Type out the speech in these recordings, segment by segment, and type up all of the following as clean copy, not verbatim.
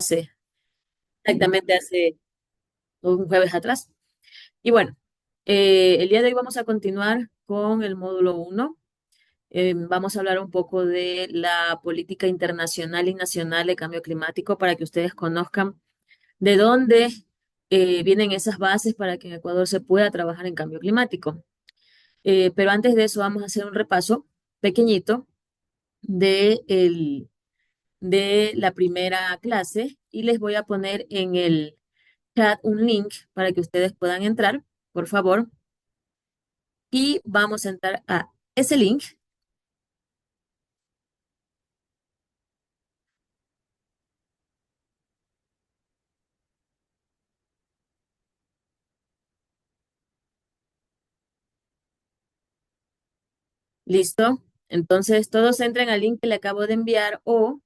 hace exactamente hace un jueves atrás. Y bueno, el día de hoy vamos a continuar con el módulo uno. Vamos a hablar un poco de la política internacional y nacional de cambio climático para que ustedes conozcan de dónde vienen esas bases para que en Ecuador se pueda trabajar en cambio climático. Pero antes de eso vamos a hacer un repaso pequeñito de, de la primera clase y les voy a poner en el chat un link para que ustedes puedan entrar, por favor, y vamos a entrar a ese link. Listo. Entonces, todos entren al link que le acabo de enviar o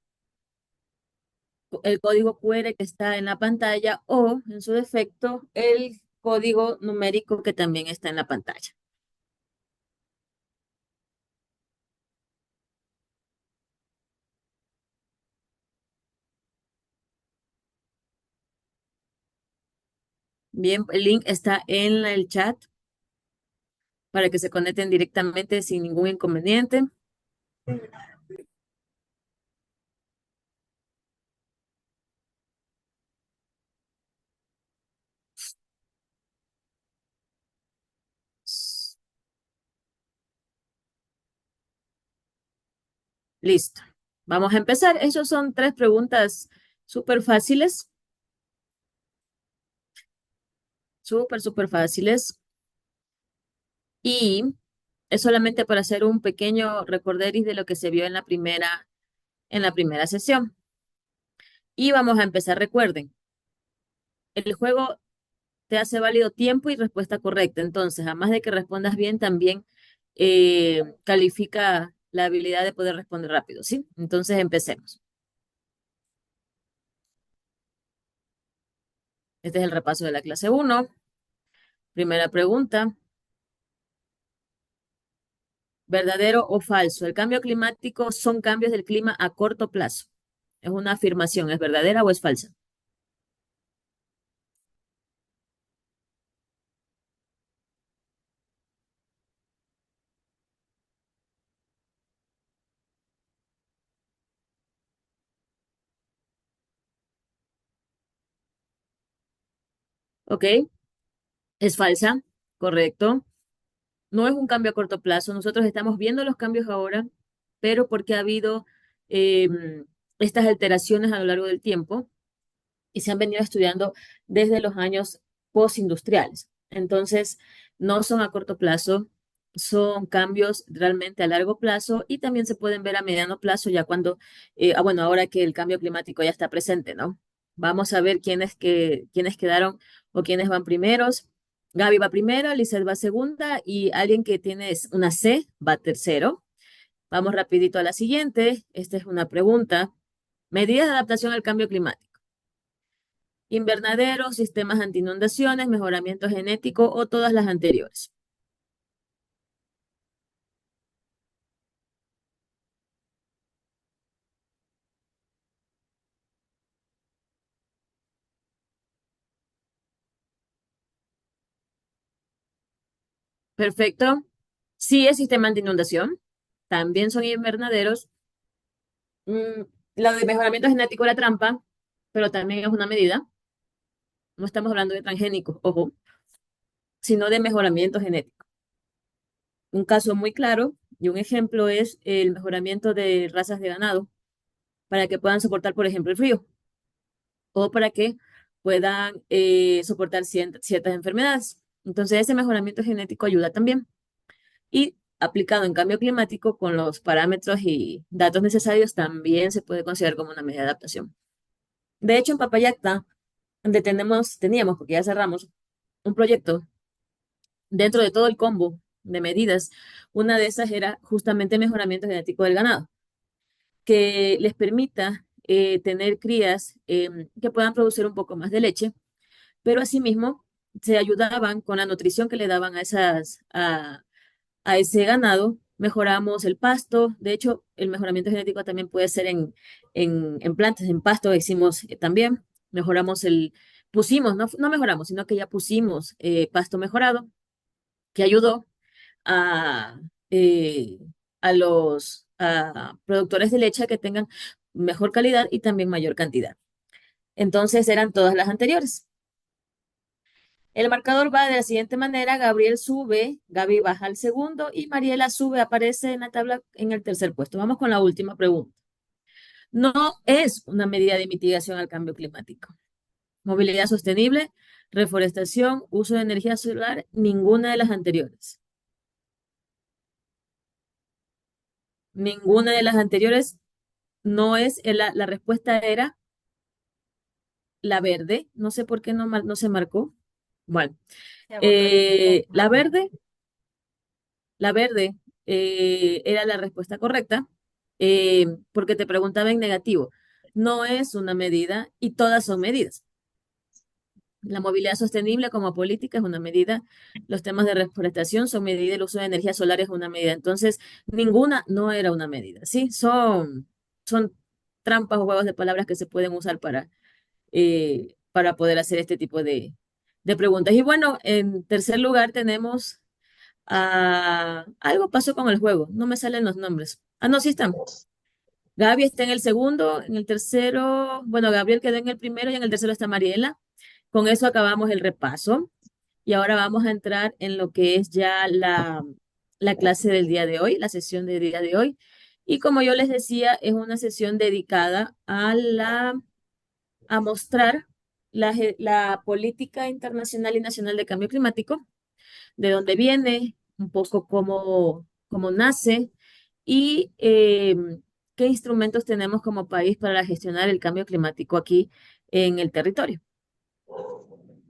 el código QR que está en la pantalla o, en su defecto, el código numérico que también está en la pantalla. Bien, el link está en el chat para que se conecten directamente sin ningún inconveniente. Listo. Vamos a empezar. Esas son tres preguntas súper fáciles, súper fáciles. Y es solamente para hacer un pequeño recorderis de lo que se vio en la primera sesión. Y vamos a empezar. Recuerden, el juego te hace válido tiempo y respuesta correcta. Entonces, además de que respondas bien, también califica la habilidad de poder responder rápido, ¿sí? Entonces, empecemos. Este es el repaso de la clase uno. Primera pregunta, ¿verdadero o falso? ¿El cambio climático son cambios del clima a corto plazo? Es una afirmación, ¿es verdadera o es falsa? Ok, es falsa, correcto. No es un cambio a corto plazo. Nosotros estamos viendo los cambios ahora, pero porque ha habido estas alteraciones a lo largo del tiempo y se han venido estudiando desde los años postindustriales. Entonces, no son a corto plazo, son cambios realmente a largo plazo y también se pueden ver a mediano plazo ya cuando, bueno, ahora que el cambio climático ya está presente, ¿no? Vamos a ver quiénes quedaron o quiénes van primeros. Gaby va primero, Lizeth va segunda y alguien que tiene una C va tercero. Vamos rapidito a la siguiente. Esta es una pregunta. Medidas de adaptación al cambio climático. Invernaderos, sistemas anti-inundaciones, mejoramiento genético o todas las anteriores. Perfecto. Sí es sistema anti-inundación. También son invernaderos. Mm, lo de mejoramiento genético era trampa, pero también es una medida. No estamos hablando de transgénicos, ojo, sino de mejoramiento genético. Un caso muy claro y un ejemplo es el mejoramiento de razas de ganado para que puedan soportar, por ejemplo, el frío o para que puedan soportar ciertas enfermedades. Entonces, ese mejoramiento genético ayuda también. Y aplicado en cambio climático con los parámetros y datos necesarios, también se puede considerar como una medida de adaptación. De hecho, en Papayacta, donde teníamos, porque ya cerramos, un proyecto dentro de todo el combo de medidas. Una de esas era justamente mejoramiento genético del ganado, que les permita tener crías que puedan producir un poco más de leche, pero asimismo se ayudaban con la nutrición que le daban a ese ganado, mejoramos el pasto. De hecho, el mejoramiento genético también puede ser en plantas, en pasto hicimos también. Mejoramos pusimos, no mejoramos, sino que ya pusimos pasto mejorado, que ayudó a, eh, a los productores de leche a que tengan mejor calidad y también mayor cantidad. Entonces eran todas las anteriores. El marcador va de la siguiente manera: Gabriel sube, Gaby baja al segundo y Mariela sube, aparece en la tabla en el tercer puesto. Vamos con la última pregunta. No es una medida de mitigación al cambio climático. Movilidad sostenible, reforestación, uso de energía solar, ninguna de las anteriores. Ninguna de las anteriores no es, la respuesta era la verde. No sé por qué no se marcó. Bueno, Se agotó el tiempo. la verde. La verde era la respuesta correcta, porque te preguntaba en negativo. No es una medida y todas son medidas. La movilidad sostenible como política es una medida, los temas de reforestación son medidas, el uso de energía solar es una medida. Entonces, ninguna no era una medida, ¿sí? Son trampas o juegos de palabras que se pueden usar para poder hacer este tipo de preguntas. Y bueno, en tercer lugar tenemos algo pasó con el juego, no me salen los nombres. Ah, no, sí están. Gaby está en el segundo, en el tercero, bueno, Gabriel quedó en el primero y en el tercero está Mariela. Con eso acabamos el repaso y ahora vamos a entrar en lo que es ya la clase del día de hoy, la sesión del día de hoy. Y como yo les decía, es una sesión dedicada a mostrar la política internacional y nacional de cambio climático, de dónde viene, un poco cómo nace y qué instrumentos tenemos como país para gestionar el cambio climático aquí en el territorio.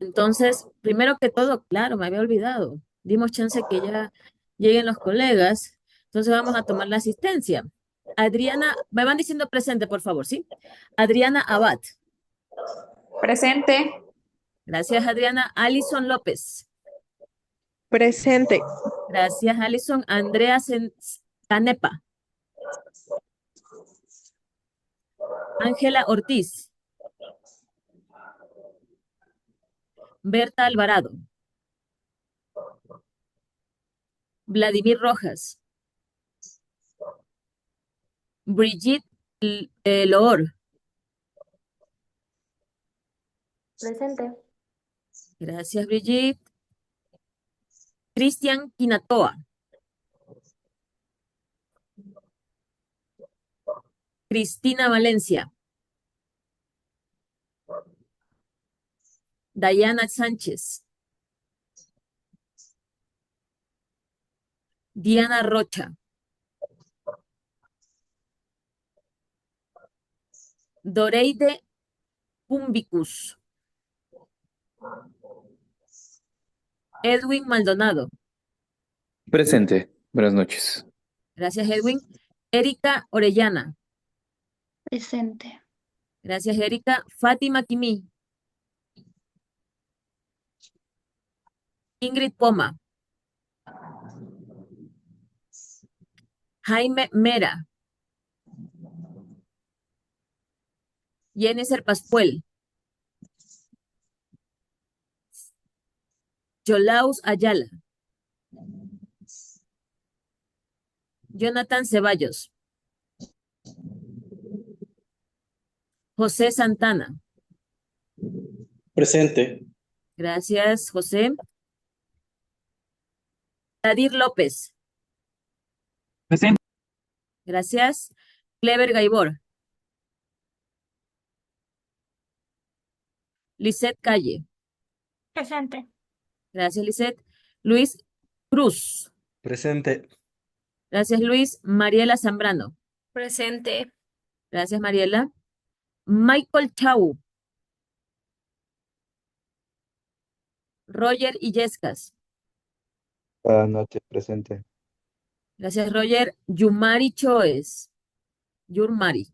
Entonces, primero que todo, claro, me había olvidado, dimos chance que ya lleguen los colegas, entonces vamos a tomar la asistencia. Adriana, me van diciendo presente, por favor, ¿sí? Adriana Abad. Presente. Gracias, Adriana. Alison López. Presente. Gracias, Alison. Andrea Canepa. Ángela Ortiz. Berta Alvarado. Vladimir Rojas. Brigitte Loor. Presente. Gracias, Brigitte. Cristian Quinatoa. Cristina Valencia. Dayana Sánchez. Diana Rocha. Doreide Pumbicus. Edwin Maldonado. Presente. Buenas noches. Gracias, Edwin. Erika Orellana. Presente. Gracias, Erika. Fátima Quimí. Ingrid Poma. Jaime Mera. Jennifer Pascuel. Yolaus Ayala. Jonathan Ceballos. José Santana. Presente. Gracias, José. Nadir López. Presente. Gracias. Clever Gaibor. Lisette Calle. Presente. Gracias, Lisette. Luis Cruz. Presente. Gracias, Luis. Mariela Zambrano. Presente. Gracias, Mariela. Michael Chau. Roger Illescas. Buenas noches, presente. Gracias, Roger. Yumari Choes. Yurmari.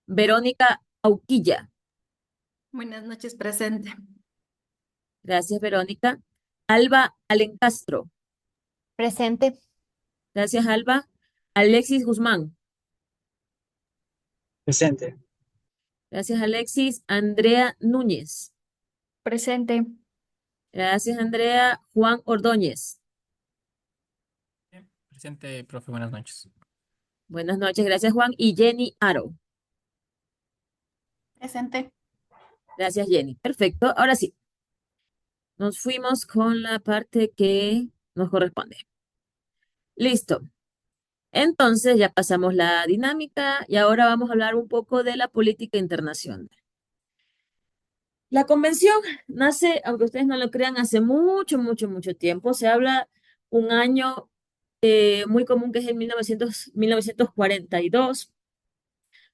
Verónica Auquilla. Buenas noches, presente. Gracias, Verónica. Alba Alencastro. Presente. Gracias, Alba. Alexis Guzmán. Presente. Gracias, Alexis. Andrea Núñez. Presente. Gracias, Andrea. Juan Ordóñez. Presente, profe, buenas noches. Buenas noches, gracias, Juan. Y Jenny Aro. Presente. Gracias, Jenny. Perfecto. Ahora sí, nos fuimos con la parte que nos corresponde. Listo. Entonces ya pasamos la dinámica y ahora vamos a hablar un poco de la política internacional. La convención nace, aunque ustedes no lo crean, hace mucho, mucho, mucho tiempo. Se habla un año muy común que es el 1942,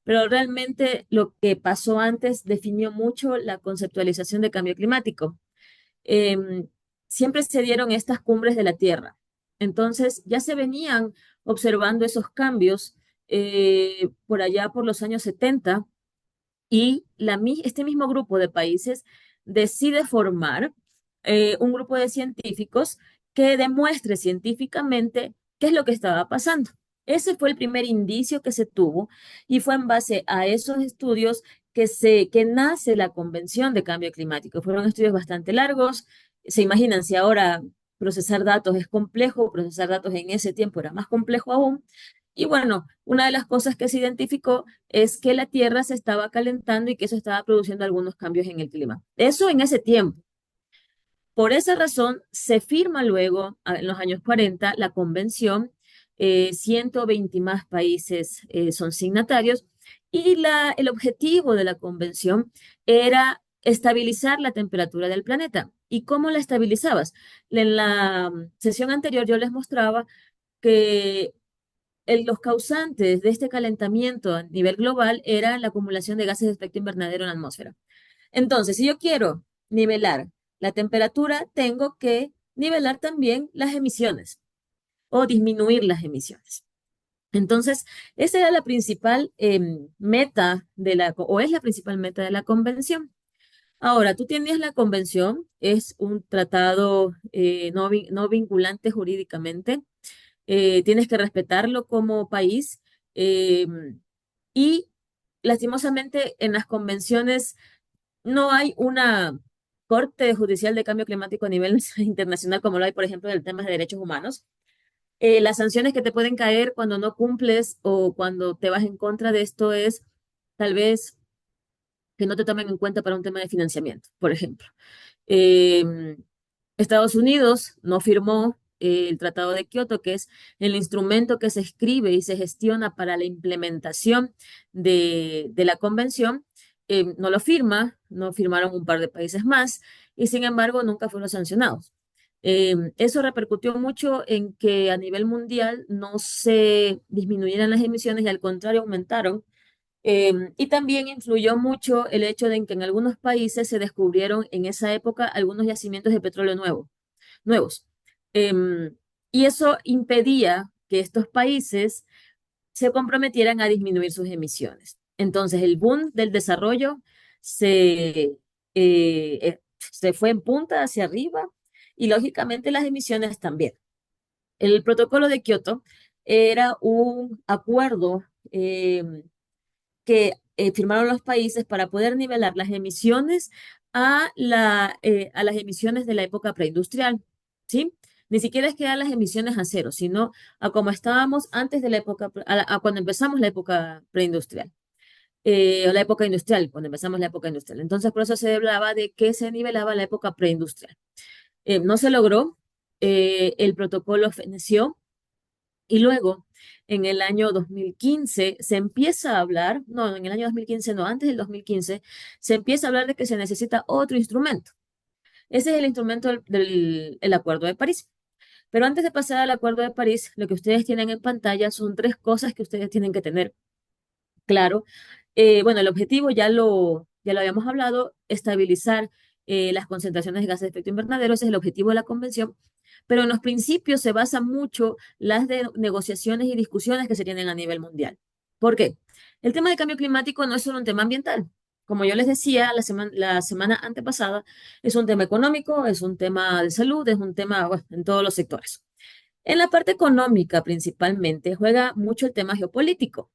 pero realmente lo que pasó antes definió mucho la conceptualización de cambio climático. Em, Siempre se dieron estas cumbres de la Tierra. Entonces ya se venían observando esos cambios por allá por los años 70 y este mismo grupo de países decide formar un grupo de científicos que demuestre científicamente qué es lo que estaba pasando. Ese fue el primer indicio que se tuvo y fue en base a esos estudios que nace la Convención de Cambio Climático. Fueron estudios bastante largos. Se imaginan, si ahora procesar datos es complejo, procesar datos en ese tiempo era más complejo aún. Y bueno, una de las cosas que se identificó es que la Tierra se estaba calentando y que eso estaba produciendo algunos cambios en el clima. Eso en ese tiempo. Por esa razón, se firma luego, en los años 40, la convención. 120 más países son signatarios y el objetivo de la convención era estabilizar la temperatura del planeta. ¿Y cómo la estabilizabas? En la sesión anterior yo les mostraba que los causantes de este calentamiento a nivel global era la acumulación de gases de efecto invernadero en la atmósfera. Entonces, si yo quiero nivelar la temperatura, tengo que nivelar también las emisiones o disminuir las emisiones. Entonces, esa era la principal meta o es la principal meta de la convención. Ahora, tú tienes la convención, es un tratado no vinculante jurídicamente, tienes que respetarlo como país eh, y lastimosamente en las convenciones no hay una corte judicial de cambio climático a nivel internacional como lo hay, por ejemplo, en el tema de derechos humanos. Las sanciones que te pueden caer cuando no cumples o cuando te vas en contra de esto es tal vez que no te tomen en cuenta para un tema de financiamiento, por ejemplo. Eh, Estados Unidos no firmó el Tratado de Kioto, que es el instrumento que se escribe y se gestiona para la implementación de la convención. No lo firma, no firmaron un par de países más y sin embargo nunca fueron sancionados. Eso repercutió mucho en que a nivel mundial no se disminuyeran las emisiones y al contrario aumentaron. Y también influyó mucho el hecho de que en algunos países se descubrieron en esa época algunos yacimientos de petróleo nuevos. Em, y eso impedía que estos países se comprometieran a disminuir sus emisiones. Entonces, el boom del desarrollo se fue en punta hacia arriba y lógicamente las emisiones también. El protocolo de Kioto era un acuerdo que firmaron los países para poder nivelar las emisiones a las emisiones de la época preindustrial, ¿sí? Ni siquiera es que a las emisiones a cero, sino a como estábamos antes de la época, a cuando empezamos la época preindustrial, o la época industrial, cuando empezamos la época industrial. Entonces, por eso se hablaba de que se nivelaba la época preindustrial. No se logró, el protocolo feneció, y luego, en el año 2015, se empieza a hablar, no, en el año 2015, no, antes del 2015, se empieza a hablar de que se necesita otro instrumento. Ese es el instrumento del Acuerdo de París. Pero antes de pasar al Acuerdo de París, lo que ustedes tienen en pantalla son tres cosas que ustedes tienen que tener claro. Bueno, el objetivo ya lo habíamos hablado, estabilizar las concentraciones de gases de efecto invernadero, ese es el objetivo de la convención, pero en los principios se basan mucho las negociaciones y discusiones que se tienen a nivel mundial. ¿Por qué? El tema del cambio climático no es solo un tema ambiental, como yo les decía la semana antepasada, es un tema económico, es un tema de salud, es un tema, bueno, en todos los sectores. En la parte económica principalmente juega mucho el tema geopolítico.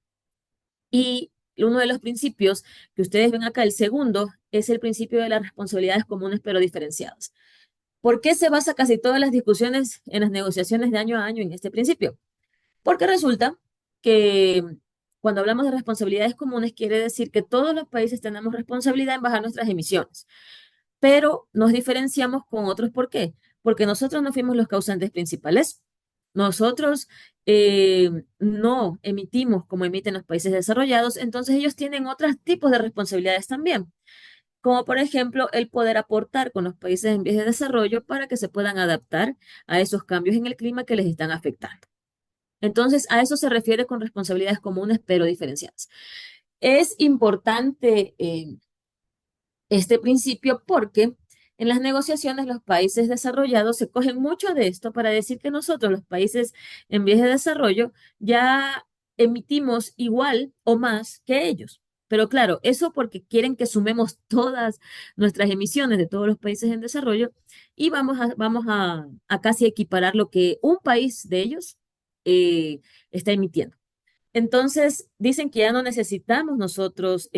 Y uno de los principios que ustedes ven acá, el segundo, es el principio de las responsabilidades comunes pero diferenciadas. ¿Por qué se basa casi todas las discusiones en las negociaciones de año a año en este principio? Porque resulta que cuando hablamos de responsabilidades comunes, quiere decir que todos los países tenemos responsabilidad en bajar nuestras emisiones, pero nos diferenciamos con otros. ¿Por qué? Porque nosotros no fuimos los causantes principales. Nosotros no emitimos como emiten los países desarrollados, entonces ellos tienen otros tipos de responsabilidades también, como por ejemplo el poder aportar con los países en vías de desarrollo para que se puedan adaptar a esos cambios en el clima que les están afectando. Entonces, a eso se refiere con responsabilidades comunes pero diferenciadas. Es importante este principio porque en las negociaciones los países desarrollados se cogen mucho de esto para decir que nosotros, los países en vías de desarrollo, ya emitimos igual o más que ellos. Pero claro, eso porque quieren que sumemos todas nuestras emisiones de todos los países en desarrollo y vamos a casi equiparar lo que un país de ellos está emitiendo. Entonces, dicen que ya no necesitamos nosotros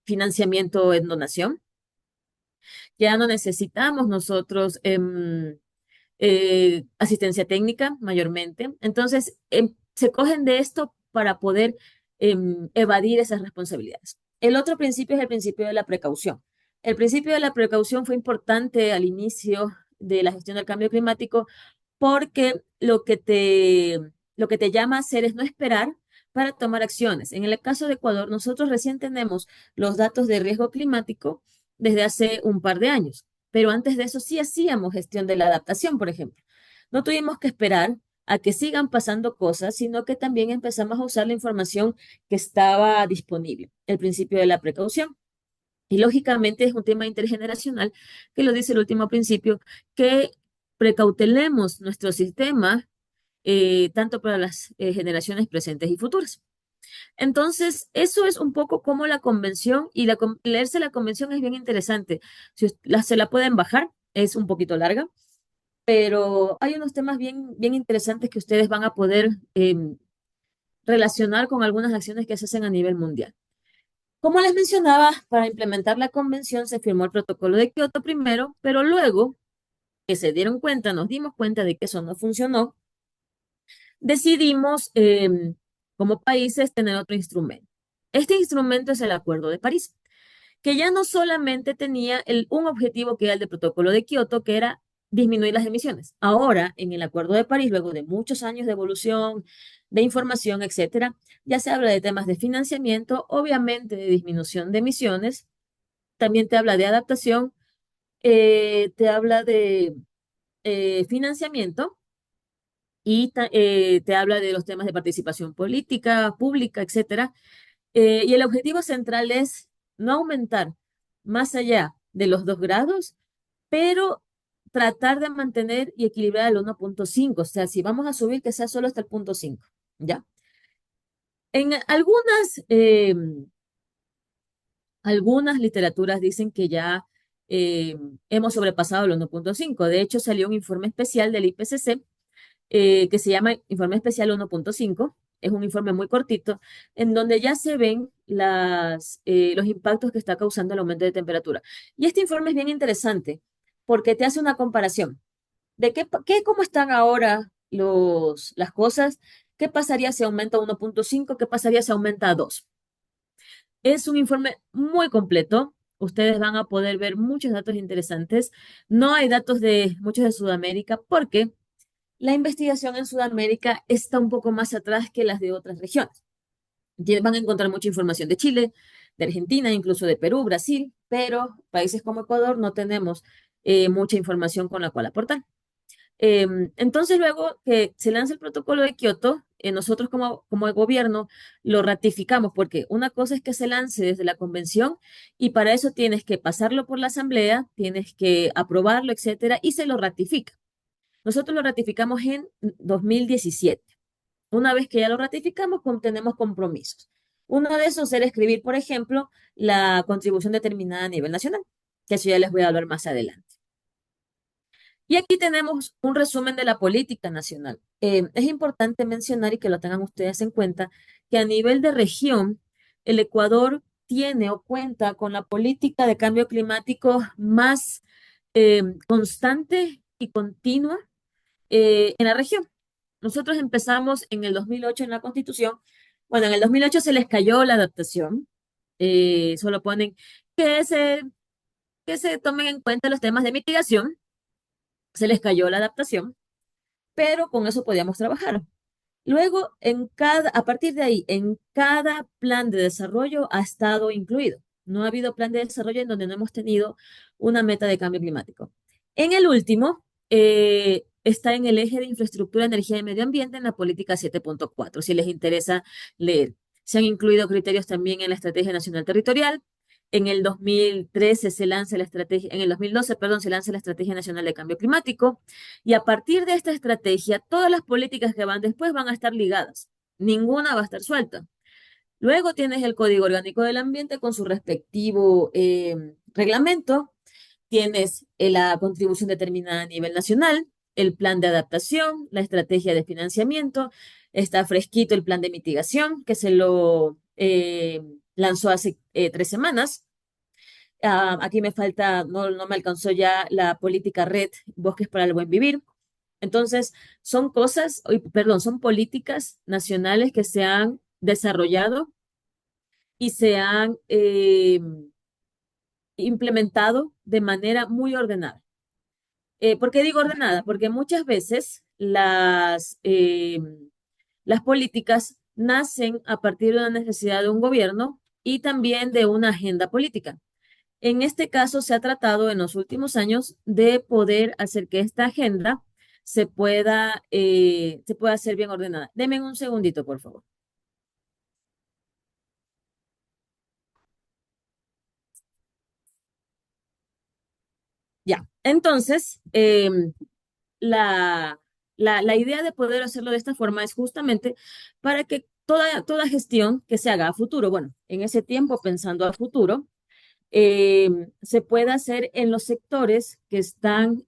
financiamiento en donación, ya no necesitamos nosotros asistencia técnica mayormente. Entonces, se cogen de esto para poder evadir esas responsabilidades. El otro principio es el principio de la precaución. El principio de la precaución fue importante al inicio de la gestión del cambio climático porque lo que te llama a hacer es no esperar para tomar acciones. En el caso de Ecuador, nosotros recién tenemos los datos de riesgo climático desde hace un par de años, pero antes de eso sí hacíamos gestión de la adaptación, por ejemplo. No tuvimos que esperar a que sigan pasando cosas, sino que también empezamos a usar la información que estaba disponible, el principio de la precaución. Y lógicamente es un tema intergeneracional, que lo dice el último principio, que precautelemos nuestro sistema tanto para las generaciones presentes y futuras. Entonces, eso es un poco como la convención y leerse la convención es bien interesante. Si se la pueden bajar, es un poquito larga, pero hay unos temas bien, bien interesantes que ustedes van a poder relacionar con algunas acciones que se hacen a nivel mundial. Como les mencionaba, para implementar la convención se firmó el protocolo de Kioto primero, pero luego que se dieron cuenta, nos dimos cuenta de que eso no funcionó, decidimos como países tener otro instrumento. Este instrumento es el Acuerdo de París, que ya no solamente tenía un objetivo que era el del protocolo de Kioto, que era disminuir las emisiones. Ahora, en el Acuerdo de París, luego de muchos años de evolución, de información, etcétera, ya se habla de temas de financiamiento, obviamente de disminución de emisiones, también te habla de adaptación, te habla de financiamiento y te habla de los temas de participación política, pública, etcétera. Y el objetivo central es no aumentar más allá de los 2 grados, pero tratar de mantener y equilibrar el 1,5. O sea, si vamos a subir, que sea solo hasta el 0,5, ¿ya? En algunas literaturas dicen que ya hemos sobrepasado el 1,5. De hecho, salió un informe especial del IPCC que se llama Informe Especial 1,5. Es un informe muy cortito, en donde ya se ven los impactos que está causando el aumento de temperatura. Y este informe es bien interesante porque te hace una comparación de cómo están ahora las cosas, qué pasaría si aumenta a 1,5, qué pasaría si aumenta a 2. Es un informe muy completo. Ustedes van a poder ver muchos datos interesantes. No hay datos de muchos de Sudamérica porque la investigación en Sudamérica está un poco más atrás que las de otras regiones. Van a encontrar mucha información de Chile, de Argentina, incluso de Perú, Brasil, pero países como Ecuador no tenemos mucha información con la cual aportar. Entonces, luego que se lanza el protocolo de Kioto, nosotros como gobierno lo ratificamos, porque una cosa es que se lance desde la convención y para eso tienes que pasarlo por la asamblea, tienes que aprobarlo, etcétera, y se lo ratifica. Nosotros lo ratificamos en 2017. Una vez que ya lo ratificamos, tenemos compromisos. Uno de esos era escribir, por ejemplo, la contribución determinada a nivel nacional, que eso ya les voy a hablar más adelante. Y aquí tenemos un resumen de la política nacional. Es importante mencionar y que lo tengan ustedes en cuenta que a nivel de región, el Ecuador tiene o cuenta con la política de cambio climático más constante y continua en la región. Nosotros empezamos en el 2008 en la Constitución. Bueno, en el 2008 se les cayó la adaptación. Solo ponen que se, que se tomen en cuenta los temas de mitigación. Se les cayó la adaptación, pero con eso podíamos trabajar. Luego, a partir de ahí, en cada plan de desarrollo ha estado incluido. No ha habido plan de desarrollo en donde no hemos tenido una meta de cambio climático. En el último, está en el eje de infraestructura, energía y medio ambiente en la política 7.4, si les interesa leer. Se han incluido criterios también en la Estrategia Nacional Territorial. En el 2013 se lanza la estrategia, en el 2012, perdón, se lanza la Estrategia Nacional de Cambio Climático. Y a partir de esta estrategia, todas las políticas que van después van a estar ligadas. Ninguna va a estar suelta. Luego tienes el Código Orgánico del Ambiente con su respectivo reglamento. Tienes la contribución determinada a nivel nacional, el plan de adaptación, la estrategia de financiamiento. Está fresquito el plan de mitigación que se lo lanzó hace 3 semanas. Aquí me falta, no me alcanzó ya la política red Bosques para el Buen Vivir. Entonces, son cosas, perdón, son políticas nacionales que se han desarrollado y se han implementado de manera muy ordenada. ¿Por qué digo ordenada? Porque muchas veces las políticas nacen a partir de una necesidad de un gobierno y también de una agenda política. En este caso, se ha tratado en los últimos años de poder hacer que esta agenda se pueda hacer bien ordenada. Denme un segundito, por favor. Ya, entonces, la, la idea de poder hacerlo de esta forma es justamente para que toda gestión que se haga a futuro, bueno, en ese tiempo pensando a futuro, se pueda hacer en los sectores que están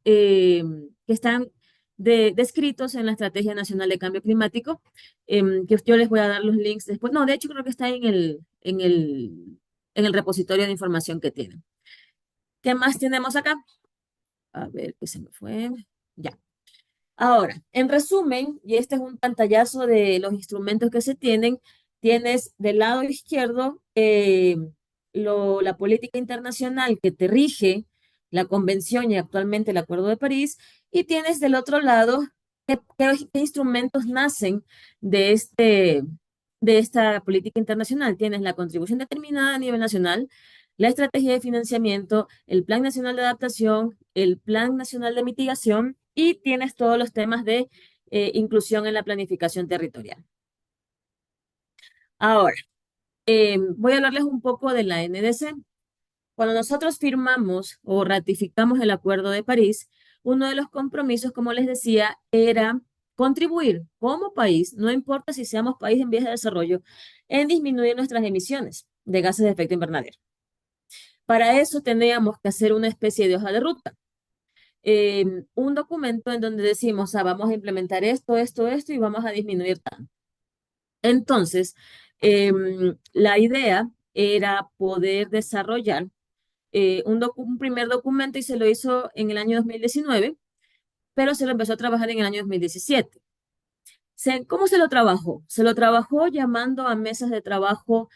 descritos en la Estrategia Nacional de Cambio Climático, que yo les voy a dar los links después. No, de hecho creo que está en el repositorio de información que tienen. ¿Qué más tenemos acá? A ver, ¿qué se me fue? Ya. Ahora, en resumen, y este es un pantallazo de los instrumentos que se tienen, tienes del lado izquierdo la política internacional que te rige, la convención y actualmente el Acuerdo de París, y tienes del otro lado qué instrumentos nacen de esta política internacional. Tienes la contribución determinada a nivel nacional, la estrategia de financiamiento, el Plan Nacional de Adaptación, el Plan Nacional de Mitigación y tienes todos los temas de inclusión en la planificación territorial. Ahora, voy a hablarles un poco de la NDC. Cuando nosotros firmamos o ratificamos el Acuerdo de París, uno de los compromisos, como les decía, era contribuir como país, no importa si seamos país en vías de desarrollo, en disminuir nuestras emisiones de gases de efecto invernadero. Para eso teníamos que hacer una especie de hoja de ruta, un documento en donde decimos, vamos a implementar esto, esto, esto y vamos a disminuir tanto. Entonces, la idea era poder desarrollar un primer documento y se lo hizo en el año 2019, pero se lo empezó a trabajar en el año 2017. ¿Cómo se lo trabajó? Se lo trabajó llamando a mesas de trabajo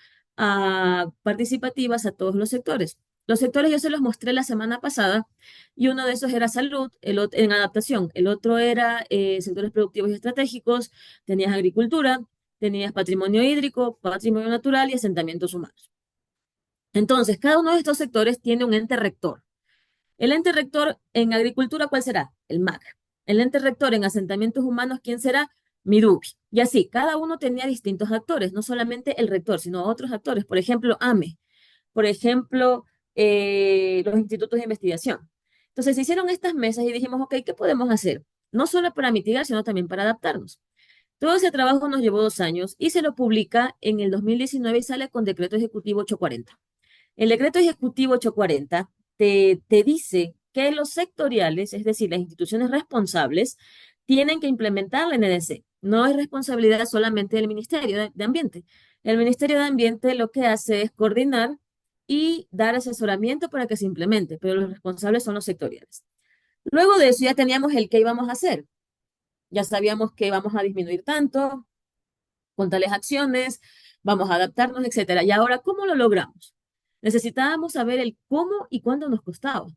participativas a todos los sectores. Los sectores yo se los mostré la semana pasada y uno de esos era salud, en adaptación. El otro era sectores productivos y estratégicos, tenías agricultura, tenías patrimonio hídrico, patrimonio natural y asentamientos humanos. Entonces, cada uno de estos sectores tiene un ente rector. El ente rector en agricultura, ¿cuál será? El MAC. El ente rector en asentamientos humanos, ¿quién será? Midubi. Y así, cada uno tenía distintos actores, no solamente el rector, sino otros actores. Por ejemplo, AME. Por ejemplo, los institutos de investigación. Entonces, se hicieron estas mesas y dijimos, ok, ¿qué podemos hacer? No solo para mitigar, sino también para adaptarnos. Todo ese trabajo nos llevó 2 años y se lo publica en el 2019 y sale con Decreto Ejecutivo 840. El Decreto Ejecutivo 840 te dice que los sectoriales, es decir, las instituciones responsables, tienen que implementar la NDC. No es responsabilidad solamente del Ministerio de Ambiente. El Ministerio de Ambiente lo que hace es coordinar y dar asesoramiento para que se implemente, pero los responsables son los sectoriales. Luego de eso ya teníamos el qué íbamos a hacer. Ya sabíamos que vamos a disminuir tanto, con tales acciones, vamos a adaptarnos, etcétera. Y ahora, ¿cómo lo logramos? Necesitábamos saber el cómo y cuándo nos costaba.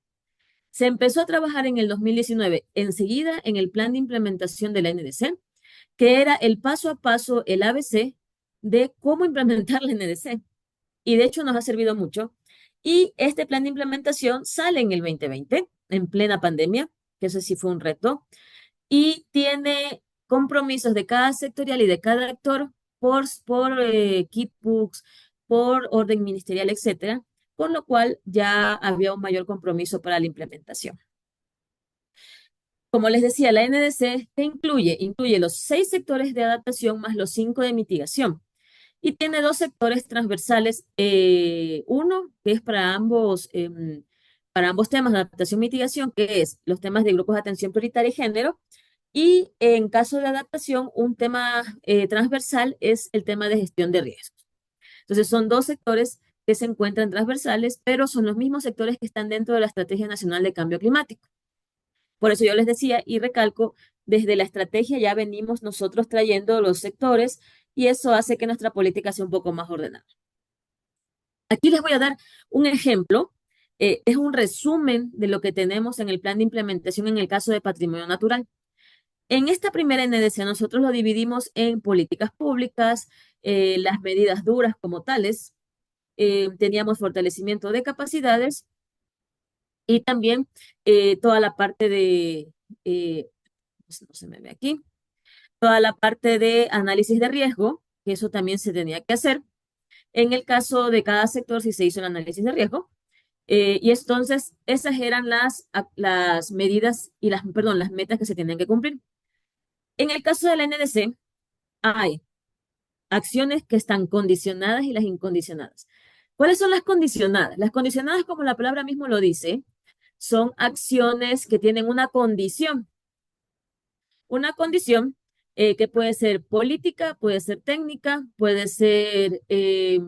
Se empezó a trabajar en el 2019, enseguida en el plan de implementación de la NDC, que era el paso a paso, el ABC, de cómo implementar la NDC. Y de hecho nos ha servido mucho. Y este plan de implementación sale en el 2020, en plena pandemia, que eso sí fue un reto, y tiene compromisos de cada sectorial y de cada actor por keepbooks, por orden ministerial, etcétera, con lo cual ya había un mayor compromiso para la implementación. Como les decía, la NDC incluye los 6 sectores de adaptación más los 5 de mitigación. Y tiene 2 sectores transversales, uno que es para ambos temas de adaptación y mitigación, que es los temas de grupos de atención prioritaria y género, y en caso de adaptación, un tema transversal es el tema de gestión de riesgos. Entonces, son 2 sectores que se encuentran transversales, pero son los mismos sectores que están dentro de la Estrategia Nacional de Cambio Climático. Por eso yo les decía y recalco, desde la estrategia ya venimos nosotros trayendo los sectores y eso hace que nuestra política sea un poco más ordenada. Aquí les voy a dar un ejemplo, es un resumen de lo que tenemos en el plan de implementación en el caso de patrimonio natural. En esta primera NDC nosotros lo dividimos en políticas públicas, las medidas duras como tales, teníamos fortalecimiento de capacidades y también toda la parte no se me ve aquí, toda la parte de análisis de riesgo, que eso también se tenía que hacer. En el caso de cada sector, sí se hizo el análisis de riesgo. Y entonces, esas eran las medidas y las metas que se tenían que cumplir. En el caso de la NDC, hay acciones que están condicionadas y las incondicionadas. ¿Cuáles son las condicionadas? Las condicionadas, como la palabra mismo lo dice, son acciones que tienen una condición. Una condición que puede ser política, puede ser técnica, puede ser de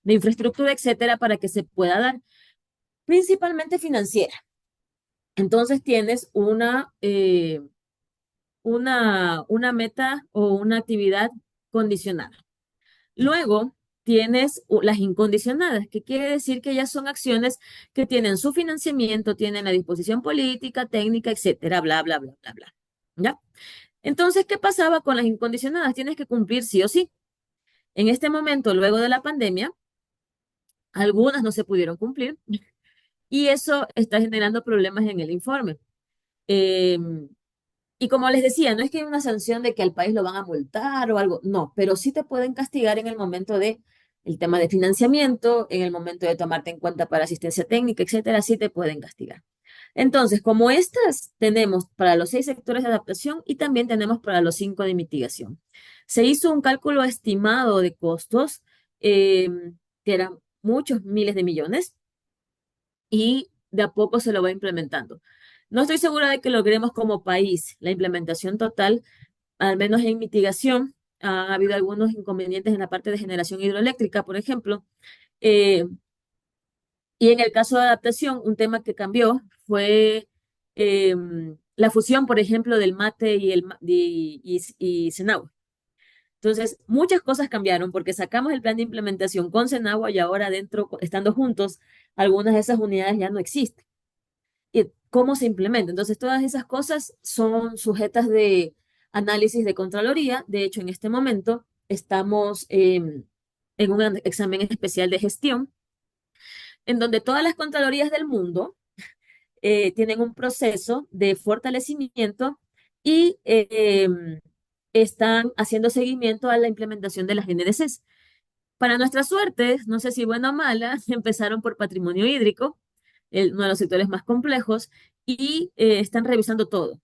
infraestructura, etcétera, para que se pueda dar, principalmente financiera. Entonces tienes una meta o una actividad condicionada. Luego tienes las incondicionadas, que quiere decir que ya son acciones que tienen su financiamiento, tienen la disposición política, técnica, etcétera, bla, bla, bla, bla, bla. ¿Ya? Entonces, ¿qué pasaba con las incondicionadas? Tienes que cumplir sí o sí. En este momento, luego de la pandemia, algunas no se pudieron cumplir y eso está generando problemas en el informe. Eh, y como les decía, no es que hay una sanción de que al país lo van a multar o algo, no, pero sí te pueden castigar en el momento de el tema de financiamiento, en el momento de tomarte en cuenta para asistencia técnica, etcétera, sí te pueden castigar. Entonces, como estas tenemos para los 6 sectores de adaptación y también tenemos para los 5 de mitigación. Se hizo un cálculo estimado de costos, eh, que eran muchos miles de millones, y de a poco se lo va implementando. No estoy segura de que logremos como país la implementación total, al menos en mitigación. Ha habido algunos inconvenientes en la parte de generación hidroeléctrica, por ejemplo. Eh, y en el caso de adaptación, un tema que cambió fue la fusión, por ejemplo, del mate y Senagua. Entonces, muchas cosas cambiaron porque sacamos el plan de implementación con Senagua y ahora dentro, estando juntos, algunas de esas unidades ya no existen. ¿Y cómo se implementa? Entonces, todas esas cosas son sujetas de análisis de Contraloría. De hecho, en este momento estamos en un examen especial de gestión en donde todas las Contralorías del mundo tienen un proceso de fortalecimiento y están haciendo seguimiento a la implementación de las NDCs. Para nuestra suerte, no sé si buena o mala, empezaron por patrimonio hídrico, uno de los sectores más complejos, y están revisando todo.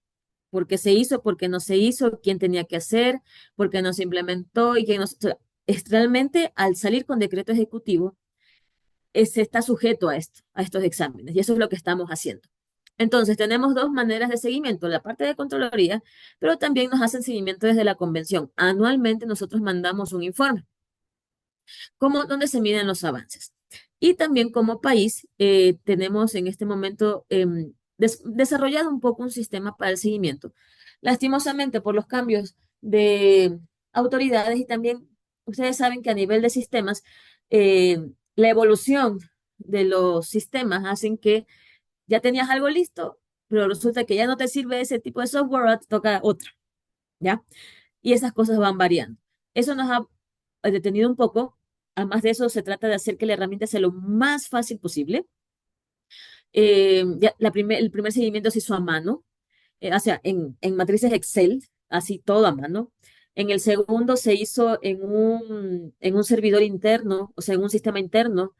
¿Por qué se hizo? ¿Por qué no se hizo? ¿Quién tenía que hacer? ¿Por qué no se implementó? Y quién no, o sea, es realmente al salir con decreto ejecutivo, se está sujeto a esto, a estos exámenes, y eso es lo que estamos haciendo. Entonces, tenemos dos maneras de seguimiento, la parte de Contraloría, pero también nos hacen seguimiento desde la convención. Anualmente nosotros mandamos un informe donde se miden los avances. Y también como país tenemos en este momento desarrollado un poco un sistema para el seguimiento. Lastimosamente por los cambios de autoridades y también ustedes saben que a nivel de sistemas, la evolución de los sistemas hacen que ya tenías algo listo, pero resulta que ya no te sirve ese tipo de software, ahora te toca otro, ¿ya? Y esas cosas van variando. Eso nos ha detenido un poco. Además de eso, se trata de hacer que la herramienta sea lo más fácil posible. El primer seguimiento se hizo a mano, o sea, en matrices Excel, así todo a mano. En el segundo se hizo en un servidor interno, o sea, en un sistema interno,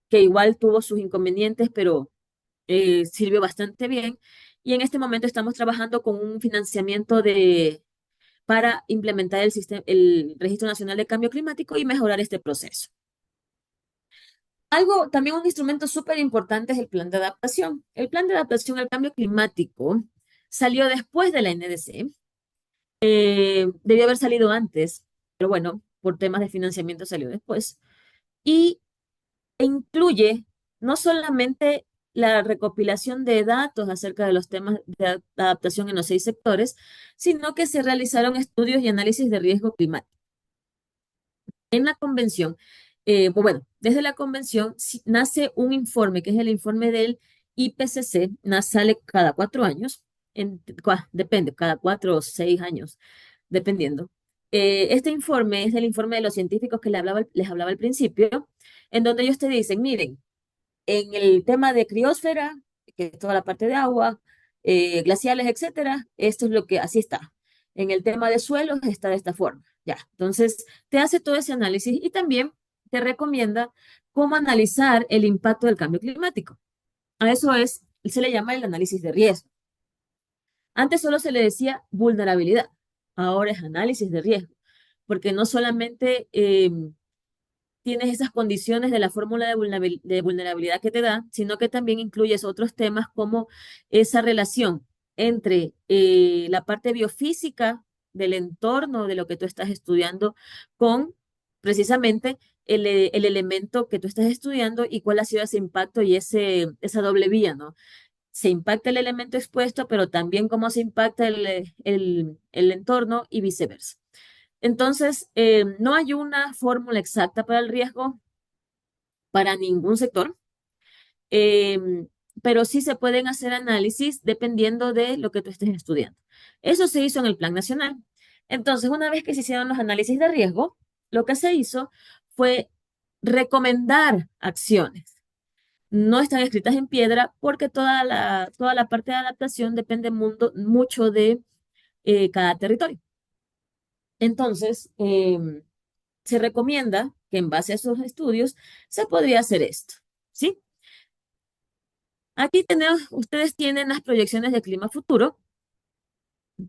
que igual tuvo sus inconvenientes, pero sirvió bastante bien. Y en este momento estamos trabajando con un financiamiento para implementar el Registro Nacional de Cambio Climático y mejorar este proceso. También un instrumento súper importante es el plan de adaptación. El plan de adaptación al cambio climático salió después de la NDC. Debió haber salido antes, pero bueno, por temas de financiamiento salió después. Y incluye no solamente la recopilación de datos acerca de los temas de adaptación en los 6 sectores, sino que se realizaron estudios y análisis de riesgo climático. En la convención, bueno, desde la convención nace un informe, que es el informe del IPCC, sale cada 4 años, depende, cada 4 o 6 años, dependiendo. Este informe es el informe de los científicos que les hablaba al principio, en donde ellos te dicen, miren, en el tema de criósfera, que es toda la parte de agua, glaciales, etcétera, esto es lo que así está. En el tema de suelos está de esta forma. Ya, entonces te hace todo ese análisis y también te recomienda cómo analizar el impacto del cambio climático. A eso se le llama el análisis de riesgo. Antes solo se le decía vulnerabilidad, ahora es análisis de riesgo, porque no solamente tienes esas condiciones de la fórmula de vulnerabilidad que te da, sino que también incluyes otros temas como esa relación entre la parte biofísica del entorno de lo que tú estás estudiando con precisamente el elemento que tú estás estudiando y cuál ha sido ese impacto y esa doble vía, ¿no? Se impacta el elemento expuesto, pero también cómo se impacta el entorno y viceversa. Entonces, no hay una fórmula exacta para el riesgo para ningún sector, em, pero sí se pueden hacer análisis dependiendo de lo que tú estés estudiando. Eso se hizo en el Plan Nacional. Entonces, una vez que se hicieron los análisis de riesgo, lo que se hizo fue recomendar acciones. No están escritas en piedra porque toda la parte de adaptación depende mucho de cada territorio. Entonces, se recomienda que en base a esos estudios se podría hacer esto, ¿sí? Aquí ustedes tienen las proyecciones de clima futuro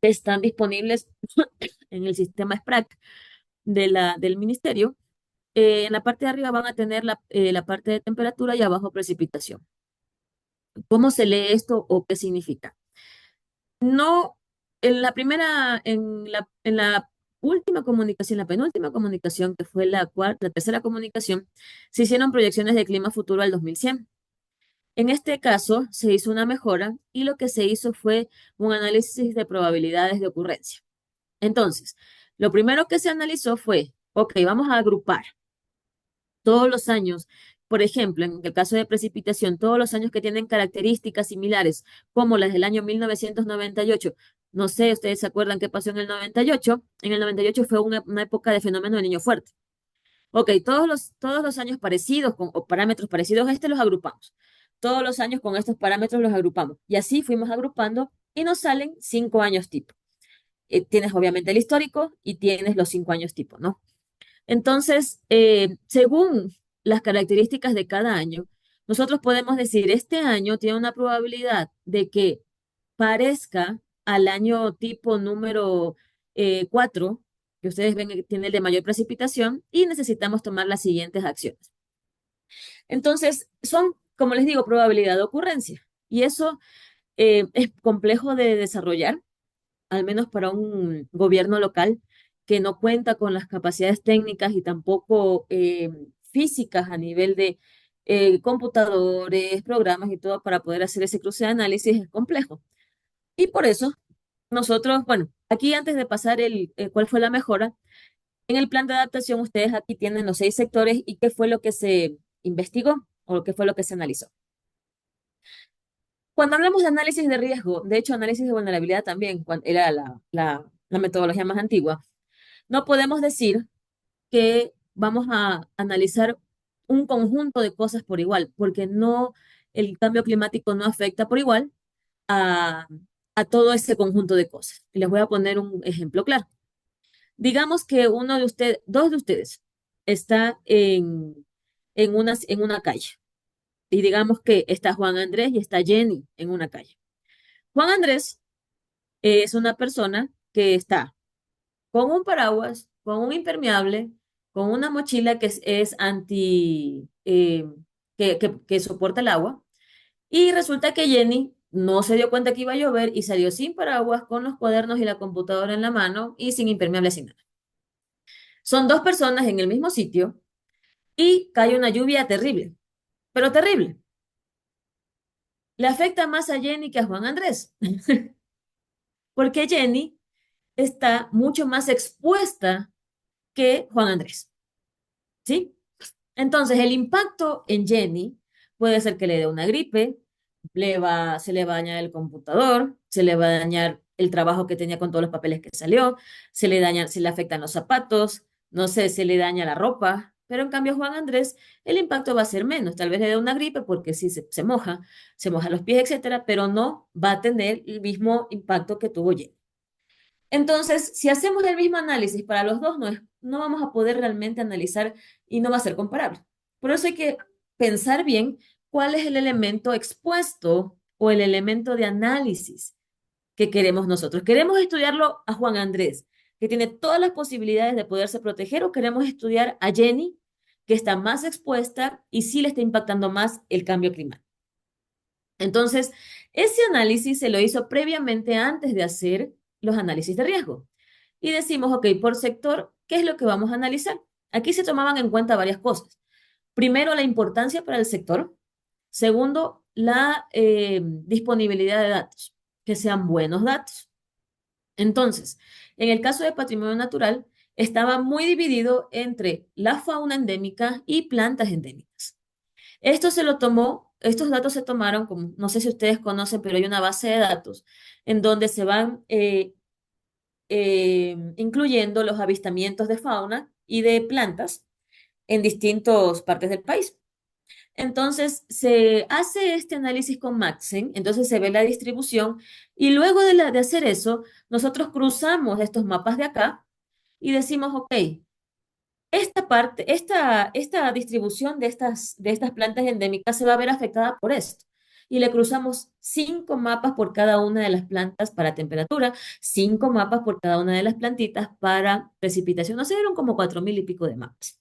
que están disponibles en el sistema SPRAC del ministerio. En la parte de arriba van a tener la parte de temperatura y abajo precipitación. ¿Cómo se lee esto o qué significa? No, en la última comunicación, la penúltima comunicación, que fue la tercera comunicación, se hicieron proyecciones de clima futuro al 2100. En este caso, se hizo una mejora y lo que se hizo fue un análisis de probabilidades de ocurrencia. Entonces, lo primero que se analizó fue, ok, vamos a agrupar todos los años, por ejemplo, en el caso de precipitación, todos los años que tienen características similares, como las del año 1998. No sé, ustedes se acuerdan qué pasó en el 98. En el 98 fue una época de fenómeno de niño fuerte. Ok, todos los años parecidos o parámetros parecidos a este los agrupamos. Todos los años con estos parámetros los agrupamos. Y así fuimos agrupando y nos salen 5 años tipo. Tienes obviamente el histórico y tienes los 5 años tipo, ¿no? Entonces, según las características de cada año, nosotros podemos decir, este año tiene una probabilidad de que parezca al año tipo número 4, que ustedes ven que tiene el de mayor precipitación, y necesitamos tomar las siguientes acciones. Entonces, son, como les digo, probabilidad de ocurrencia. Y eso es complejo de desarrollar, al menos para un gobierno local que no cuenta con las capacidades técnicas y tampoco físicas a nivel de computadores, programas y todo para poder hacer ese cruce de análisis es complejo. Y por eso nosotros, bueno, aquí antes de pasar cuál fue la mejora, en el plan de adaptación ustedes aquí tienen los 6 sectores y qué fue lo que se investigó o qué fue lo que se analizó. Cuando hablamos de análisis de riesgo, de hecho análisis de vulnerabilidad también, era la metodología más antigua, no podemos decir que vamos a analizar un conjunto de cosas por igual, porque no, el cambio climático no afecta por igual a, a todo ese conjunto de cosas. Y les voy a poner un ejemplo claro. Digamos que uno de ustedes, dos de ustedes, está en una calle. Y digamos que está Juan Andrés y está Jenny en una calle. Juan Andrés es una persona que está con un paraguas, con un impermeable, con una mochila que es anti, que soporta el agua. Y resulta que Jenny no se dio cuenta que iba a llover y salió sin paraguas, con los cuadernos y la computadora en la mano y sin impermeable, sin nada. Son dos personas en el mismo sitio y cae una lluvia terrible, pero terrible. Le afecta más a Jenny que a Juan Andrés, porque Jenny está mucho más expuesta que Juan Andrés, ¿sí? Entonces, el impacto en Jenny puede ser que le dé una gripe, se le va a dañar el computador, se le va a dañar el trabajo que tenía con todos los papeles que salió, se le afectan los zapatos, no sé, se le daña la ropa, pero en cambio Juan Andrés, el impacto va a ser menos, tal vez le dé una gripe porque sí se moja los pies, etcétera, pero no va a tener el mismo impacto que tuvo Jenny. Entonces, si hacemos el mismo análisis para los dos, no vamos a poder realmente analizar y no va a ser comparable. Por eso hay que pensar bien cuál es el elemento expuesto o el elemento de análisis que queremos nosotros. ¿Queremos estudiarlo a Juan Andrés, que tiene todas las posibilidades de poderse proteger, o queremos estudiar a Jenny, que está más expuesta y sí le está impactando más el cambio climático? Entonces, ese análisis se lo hizo previamente antes de hacer los análisis de riesgo. Y decimos, ok, por sector, ¿qué es lo que vamos a analizar? Aquí se tomaban en cuenta varias cosas. Primero, la importancia para el sector. Segundo, la disponibilidad de datos, que sean buenos datos. Entonces, en el caso de patrimonio natural, estaba muy dividido entre la fauna endémica y plantas endémicas. Estos datos se tomaron, como, no sé si ustedes conocen, pero hay una base de datos en donde se van incluyendo los avistamientos de fauna y de plantas en distintas partes del país. Entonces, se hace este análisis con Maxen, entonces se ve la distribución y luego de hacer eso, nosotros cruzamos estos mapas de acá y decimos, ok, esta parte, esta distribución de estas plantas endémicas se va a ver afectada por esto. Y le cruzamos 5 mapas por cada una de las plantas para temperatura, 5 mapas por cada una de las plantitas para precipitación. No sé, eran como 4.000 y pico de mapas.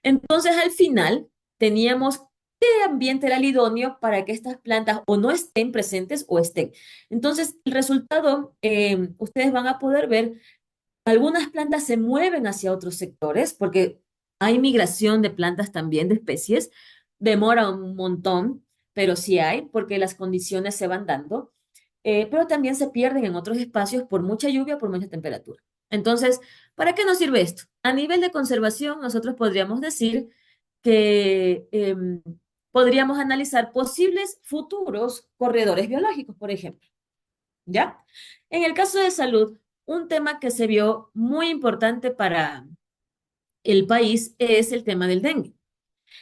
Entonces, al final, teníamos qué ambiente era el idóneo para que estas plantas o no estén presentes o estén. Entonces, el resultado, ustedes van a poder ver, algunas plantas se mueven hacia otros sectores porque hay migración de plantas también, de especies. Demora un montón, pero sí hay porque las condiciones se van dando. Pero también se pierden en otros espacios por mucha lluvia, por mucha temperatura. Entonces, ¿para qué nos sirve esto? A nivel de conservación, nosotros podríamos decir que podríamos analizar posibles futuros corredores biológicos, por ejemplo. ¿Ya? En el caso de salud, un tema que se vio muy importante para el país es el tema del dengue.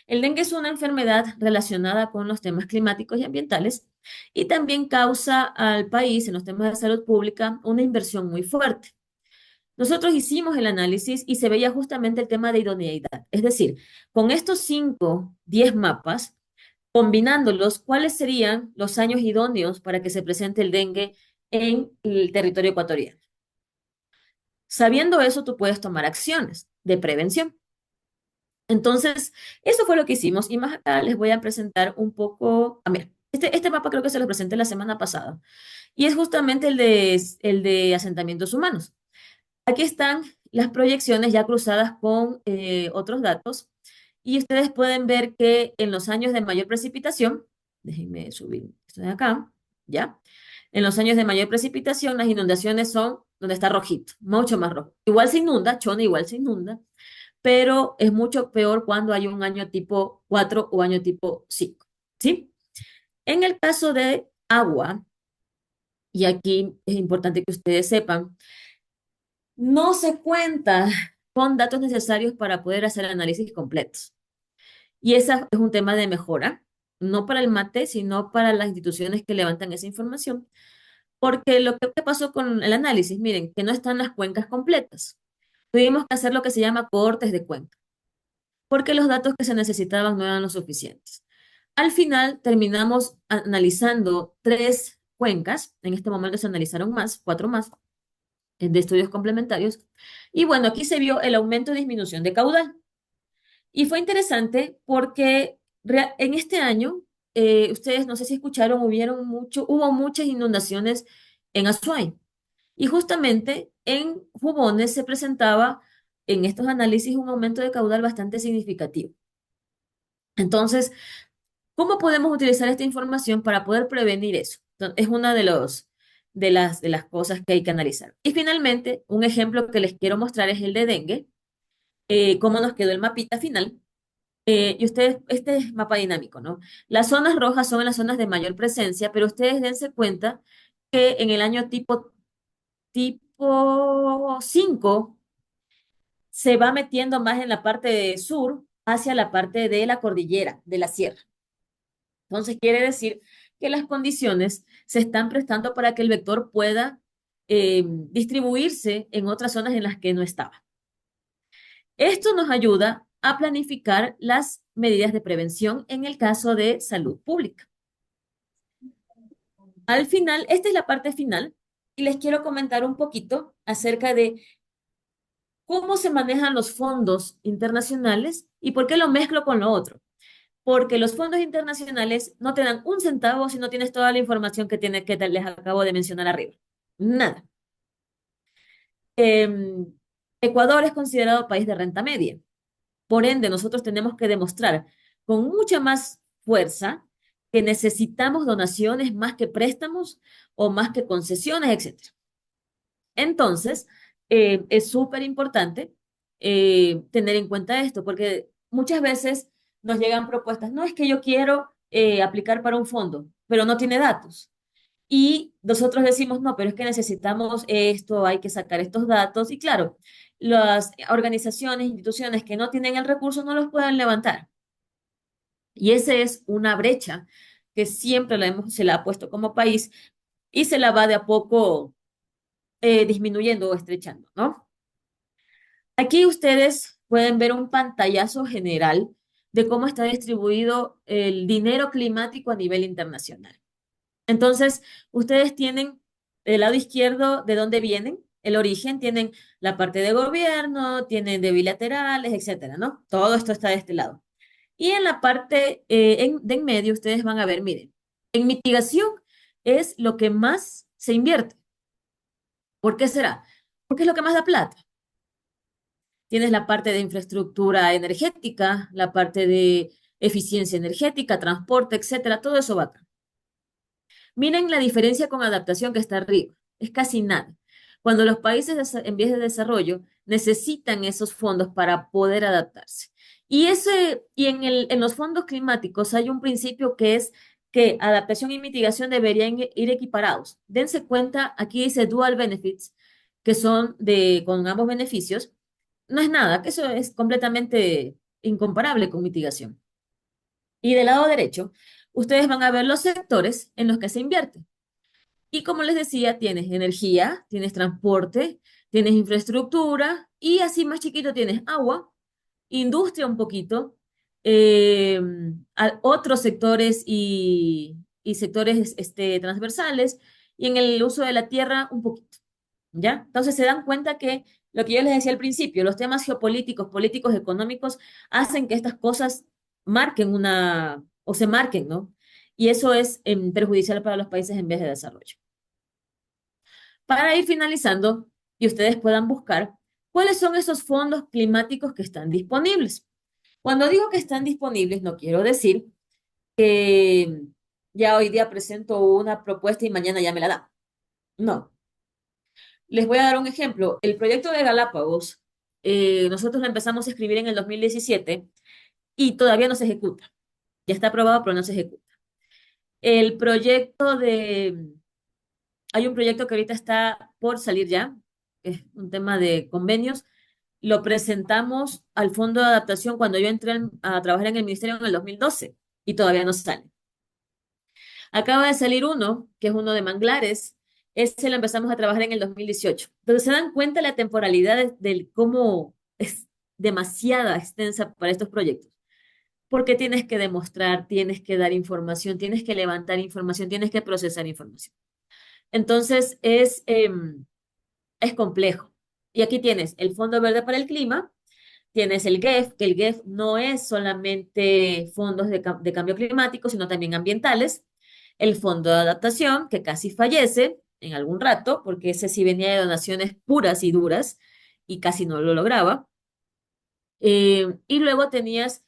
El dengue es una enfermedad relacionada con los temas climáticos y ambientales y también causa al país en los temas de salud pública una inversión muy fuerte. Nosotros hicimos el análisis y se veía justamente el tema de idoneidad, es decir, con estos 5, 10 mapas, combinándolos, ¿cuáles serían los años idóneos para que se presente el dengue en el territorio ecuatoriano. Sabiendo eso, tú puedes tomar acciones de prevención. Entonces, eso fue lo que hicimos y más acá les voy a presentar un poco, mira, este mapa creo que se lo presenté la semana pasada y es justamente el de asentamientos humanos. Aquí están las proyecciones ya cruzadas con otros datos y ustedes pueden ver que en los años de mayor precipitación, déjenme subir esto de acá, ¿ya? En los años de mayor precipitación, las inundaciones son donde está rojito, mucho más rojo. Igual se inunda, Chona igual se inunda, pero es mucho peor cuando hay un año tipo 4 o año tipo 5, ¿sí? En el caso de agua, y aquí es importante que ustedes sepan, no se cuenta con datos necesarios para poder hacer análisis completos. Y ese es un tema de mejora, no para el MATE, sino para las instituciones que levantan esa información, porque lo que pasó con el análisis, miren, que no están las cuencas completas. Tuvimos que hacer lo que se llama cohortes de cuenca, porque los datos que se necesitaban no eran los suficientes. Al final terminamos analizando 3 cuencas, en este momento se analizaron más, 4 más, de estudios complementarios, y bueno, aquí se vio el aumento y disminución de caudal. Y fue interesante porque en este año, ustedes no sé si escucharon, hubo muchas inundaciones en Azuay. Y justamente en Jubones se presentaba en estos análisis un aumento de caudal bastante significativo. Entonces, ¿cómo podemos utilizar esta información para poder prevenir eso? Entonces, es una de las cosas que hay que analizar. Y finalmente, un ejemplo que les quiero mostrar es el de dengue, cómo nos quedó el mapita final. Y ustedes, este es mapa dinámico, ¿no? Las zonas rojas son las zonas de mayor presencia, pero ustedes dense cuenta que en el año tipo 5 se va metiendo más en la parte de sur hacia la parte de la cordillera, de la sierra. Entonces quiere decir que las condiciones se están prestando para que el vector pueda distribuirse en otras zonas en las que no estaba. Esto nos ayuda a planificar las medidas de prevención en el caso de salud pública. Al final, esta es la parte final y les quiero comentar un poquito acerca de cómo se manejan los fondos internacionales y por qué lo mezclo con lo otro. Porque los fondos internacionales no te dan un centavo si no tienes toda la información que les acabo de mencionar arriba. Nada. Ecuador es considerado país de renta media. Por ende, nosotros tenemos que demostrar con mucha más fuerza que necesitamos donaciones más que préstamos o más que concesiones, etc. Entonces, es súper importante tener en cuenta esto, porque muchas veces nos llegan propuestas, no es que yo quiero aplicar para un fondo, pero no tiene datos. Y nosotros decimos, no, pero es que necesitamos esto, hay que sacar estos datos. Y claro, las organizaciones, instituciones que no tienen el recurso no los pueden levantar. Y esa es una brecha que siempre se la ha puesto como país y se la va de a poco disminuyendo o estrechando, ¿no? Aquí ustedes pueden ver un pantallazo general de cómo está distribuido el dinero climático a nivel internacional. Entonces, ustedes tienen del lado izquierdo de dónde vienen, el origen, tienen la parte de gobierno, tienen de bilaterales, etcétera, ¿no? Todo esto está de este lado. Y en la parte de en medio, ustedes van a ver, miren, en mitigación es lo que más se invierte. ¿Por qué será? Porque es lo que más da plata. Tienes la parte de infraestructura energética, la parte de eficiencia energética, transporte, etcétera, todo eso va acá. Miren la diferencia con adaptación que está arriba. Es casi nada. Cuando los países en vías de desarrollo necesitan esos fondos para poder adaptarse. En los fondos climáticos hay un principio que es que adaptación y mitigación deberían ir equiparados. Dense cuenta, aquí dice dual benefits, que son con ambos beneficios. No es nada, que eso es completamente incomparable con mitigación. Y del lado derecho, ustedes van a ver los sectores en los que se invierte. Y como les decía, tienes energía, tienes transporte, tienes infraestructura y así más chiquito tienes agua, industria un poquito, otros sectores y sectores transversales y en el uso de la tierra un poquito, ¿ya? Entonces se dan cuenta que lo que yo les decía al principio, los temas geopolíticos, políticos, económicos, hacen que estas cosas marquen o se marquen, ¿no? Y eso es perjudicial para los países en vías de desarrollo. Para ir finalizando y ustedes puedan buscar cuáles son esos fondos climáticos que están disponibles. Cuando digo que están disponibles, no quiero decir que ya hoy día presento una propuesta y mañana ya me la dan. No. Les voy a dar un ejemplo. El proyecto de Galápagos, nosotros lo empezamos a escribir en el 2017 y todavía no se ejecuta. Ya está aprobado, pero no se ejecuta. El proyecto de... Hay un proyecto que ahorita está por salir ya, es un tema de convenios. Lo presentamos al Fondo de Adaptación cuando yo entré a trabajar en el ministerio en el 2012 y todavía no sale. Acaba de salir uno, que es uno de manglares. Ese lo empezamos a trabajar en el 2018. Entonces se dan cuenta la temporalidad del cómo es demasiada extensa para estos proyectos. Porque tienes que demostrar, tienes que dar información, tienes que levantar información, tienes que procesar información. Entonces es complejo. Y aquí tienes el Fondo Verde para el Clima, tienes el GEF, que el GEF no es solamente fondos de cambio climático, sino también ambientales. El Fondo de Adaptación, que casi fallece en algún rato, porque ese sí venía de donaciones puras y duras y casi no lo lograba. Y luego tienes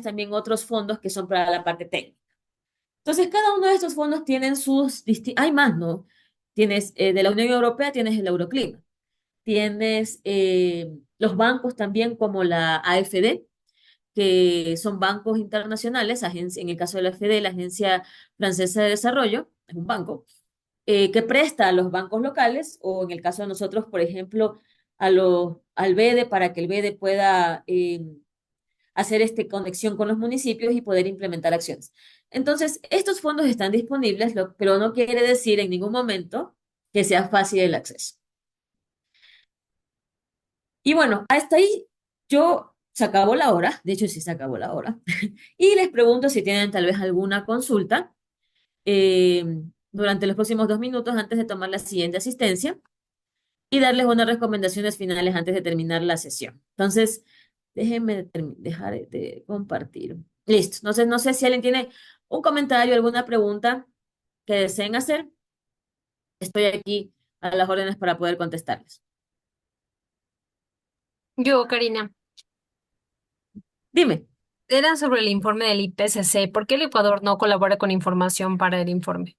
también otros fondos que son para la parte técnica. Entonces, cada uno de estos fondos tienen hay más, ¿no? Tienes de la Unión Europea, tienes el Euroclima. Tienes los bancos también como la AFD, que son bancos internacionales, en el caso de la AFD, la Agencia Francesa de Desarrollo, es un banco, que presta a los bancos locales, o en el caso de nosotros, por ejemplo, al BEDE, para que el BEDE pueda hacer conexión con los municipios y poder implementar acciones. Entonces, estos fondos están disponibles, pero no quiere decir en ningún momento que sea fácil el acceso. Y bueno, hasta ahí se acabó la hora, de hecho sí se acabó la hora, y les pregunto si tienen tal vez alguna consulta eh, durante los próximos 2 minutos antes de tomar la siguiente asistencia y darles unas recomendaciones finales antes de terminar la sesión. Entonces, déjenme dejar de compartir. Listo. Entonces, no sé si alguien tiene un comentario, alguna pregunta que deseen hacer. Estoy aquí a las órdenes para poder contestarles. Yo, Karina, Dime. era sobre el informe del IPCC. ¿Por qué el Ecuador no colabora con información para el informe?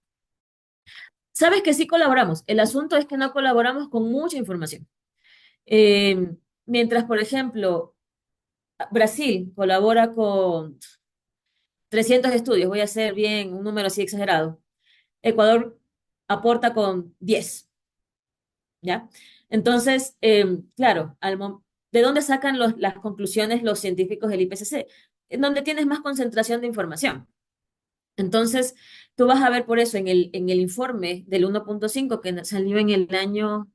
Sabes que sí colaboramos. El asunto es que no colaboramos con mucha información. Eh, Mientras, por ejemplo, Brasil colabora con 300 estudios, voy a hacer bien un número así exagerado. Ecuador aporta con 10, ¿ya? Entonces, claro, ¿de dónde sacan las conclusiones los científicos del IPCC? En donde tienes más concentración de información. Entonces, tú vas a ver por eso en el informe del 1.5 que salió en el año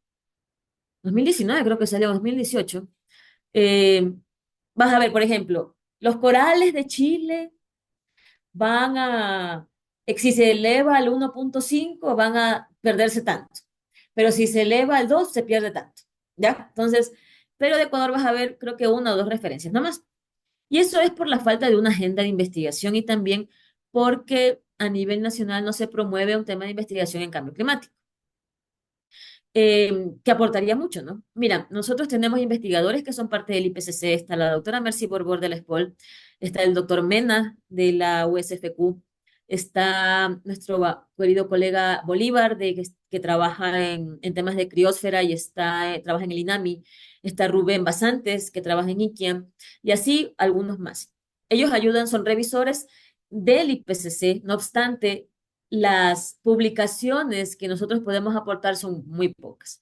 2019, creo que salió 2018, eh, vas a ver, por ejemplo, los corales de Chile van si se eleva al 1.5 van a perderse tanto, pero si se eleva al 2 se pierde tanto, ¿ya? Entonces, pero de Ecuador vas a ver, creo que una o dos referencias, no más. Y eso es por la falta de una agenda de investigación y también porque a nivel nacional no se promueve un tema de investigación en cambio climático, que aportaría mucho, ¿no? Mira, nosotros tenemos investigadores que son parte del IPCC, está la doctora Mercy Borbor de la SPOL, está el doctor Mena de la USFQ, está nuestro querido colega Bolívar, que trabaja en temas de criósfera y trabaja en el INAMI, está Rubén Basantes, que trabaja en IKIAM, y así algunos más. Ellos ayudan, son revisores del IPCC, no obstante, las publicaciones que nosotros podemos aportar son muy pocas.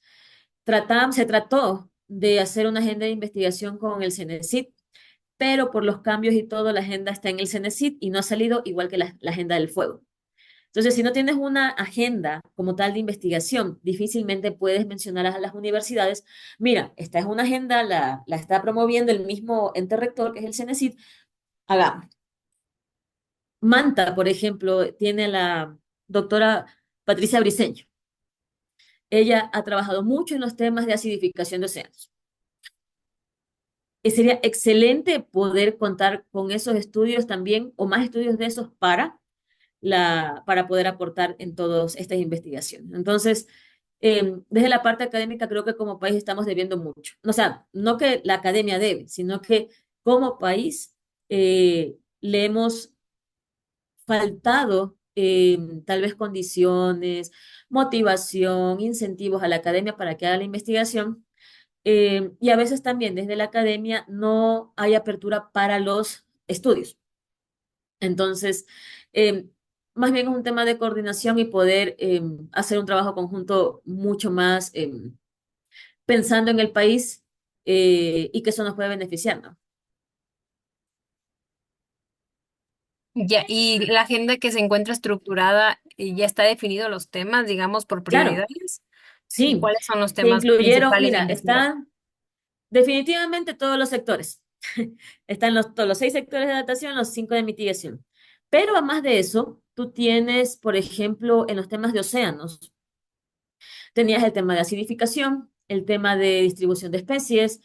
Se trató de hacer una agenda de investigación con el CENESID, pero por los cambios y todo, la agenda está en el CENESID y no ha salido igual que la agenda del fuego. Entonces, si no tienes una agenda como tal de investigación, difícilmente puedes mencionar a las universidades, mira, esta es una agenda, la está promoviendo el mismo ente rector, que es el CENESID, hagamos. Manta, por ejemplo, tiene la doctora Patricia Briceño. Ella ha trabajado mucho en los temas de acidificación de océanos. Y sería excelente poder contar con esos estudios también, o más estudios de esos para poder aportar en todas estas investigaciones. Entonces, desde la parte académica creo que como país estamos debiendo mucho. O sea, no que la academia debe, sino que como país le hemos faltado tal vez condiciones, motivación, incentivos a la academia para que haga la investigación. Y a veces también desde la academia no hay apertura para los estudios. Entonces, eh, más bien es un tema de coordinación y poder hacer un trabajo conjunto mucho más pensando en el país y que eso nos puede beneficiar, ¿no? Ya, y la agenda que se encuentra estructurada, ya está definido los temas, digamos, por Claro, prioridades. ¿Y sí, cuáles son los se temas incluyeron, principales de mira, investigar? están definitivamente todos los sectores. Están todos los 6 sectores de adaptación, los 5 de mitigación. Pero además de eso, tú tienes, por ejemplo, en los temas de océanos, tenías el tema de acidificación, el tema de distribución de especies,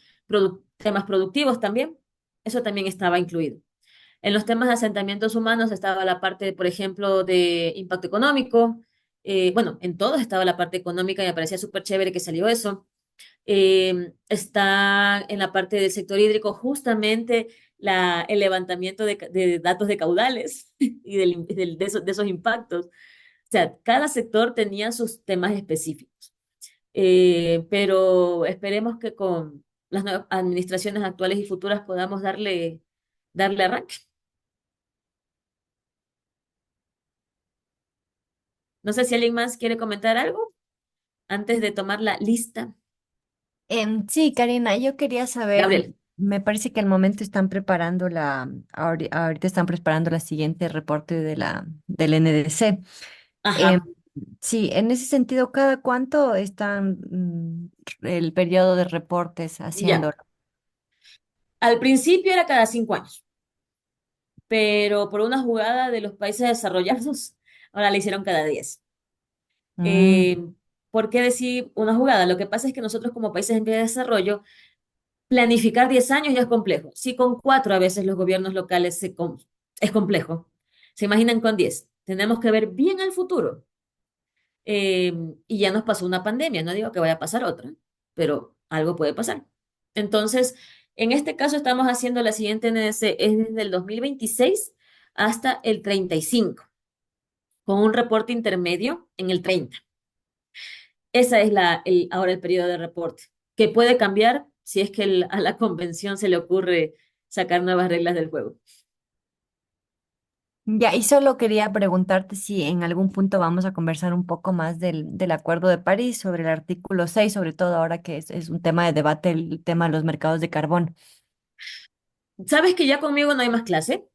temas productivos también. Eso también estaba incluido. En los temas de asentamientos humanos estaba la parte, por ejemplo, de impacto económico. Bueno, en todos estaba la parte económica y me parecía súper chévere que salió eso. Está en la parte del sector hídrico justamente el levantamiento de datos de caudales y de esos impactos. O sea, cada sector tenía sus temas específicos. Pero esperemos que con las nuevas administraciones actuales y futuras podamos darle arranque. No sé si alguien más quiere comentar algo antes de tomar la lista. Sí, Karina, yo quería saber, Gabriel. me parece que al momento están preparando ahorita están preparando la siguiente reporte del NDC. Em, Ajá, sí, en ese sentido, ¿cada cuánto están el periodo de reportes ya. haciéndolo? Al principio era cada 5 años, pero por una jugada de los países desarrollados, ahora le hicieron cada 10. Mm, Eh, ¿Por qué decir una jugada? Lo que pasa es que nosotros como países en vía de desarrollo, planificar 10 años ya es complejo. Si con 4 a veces los gobiernos locales es complejo, se imaginan con 10. Tenemos que ver bien al futuro. Eh, y ya nos pasó una pandemia, no digo que vaya a pasar otra, pero algo puede pasar. Entonces, en este caso estamos haciendo la siguiente NDC, es desde el 2026 hasta el 35, con un reporte intermedio en el 30. Esa es ahora el periodo de reporte, que puede cambiar si es que a la convención se le ocurre sacar nuevas reglas del juego. ya, y solo quería preguntarte si en algún punto vamos a conversar un poco más del Acuerdo de París sobre el artículo 6, sobre todo ahora que es un tema de debate, el tema de los mercados de carbón. Sabes que ya conmigo no hay más clase,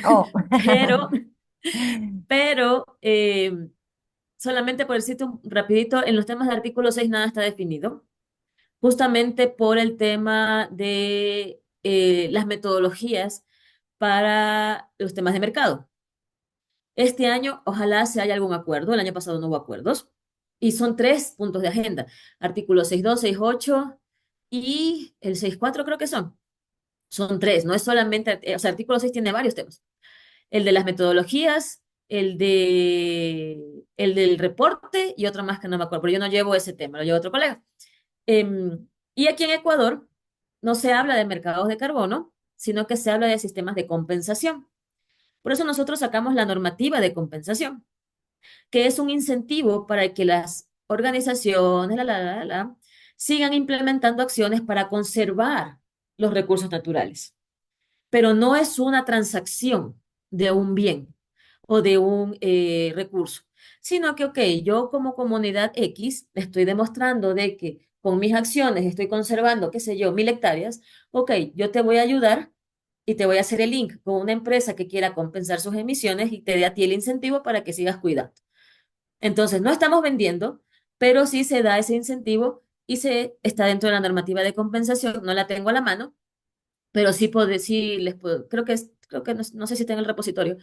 Oh. pero, pero solamente por decirte rapidito, en los temas de artículo 6 nada está definido, justamente por el tema de las metodologías para los temas de mercado. Este año, ojalá se haya algún acuerdo. El año pasado no hubo acuerdos. Y son 3 puntos de agenda. Artículos 6.2, 6.8 y el 6.4 creo que son. Son tres, no es solamente, o sea, artículo 6 tiene varios temas. El de las metodologías, el del reporte y otro más que no me acuerdo, pero yo no llevo ese tema, lo lleva otro colega. Y aquí en Ecuador no se habla de mercados de carbono, sino que se habla de sistemas de compensación. Por eso nosotros sacamos la normativa de compensación, que es un incentivo para que las organizaciones, sigan implementando acciones para conservar los recursos naturales. Pero no es una transacción de un bien o de un recurso, sino que, ok, yo como comunidad X estoy demostrando de que con mis acciones estoy conservando, qué sé yo, 1.000 hectáreas, ok, yo te voy a ayudar y te voy a hacer el link con una empresa que quiera compensar sus emisiones y te dé a ti el incentivo para que sigas cuidando. Entonces, no estamos vendiendo, pero sí se da ese incentivo y está dentro de la normativa de compensación, no la tengo a la mano, pero sí les puedo, creo que no sé si está en el repositorio,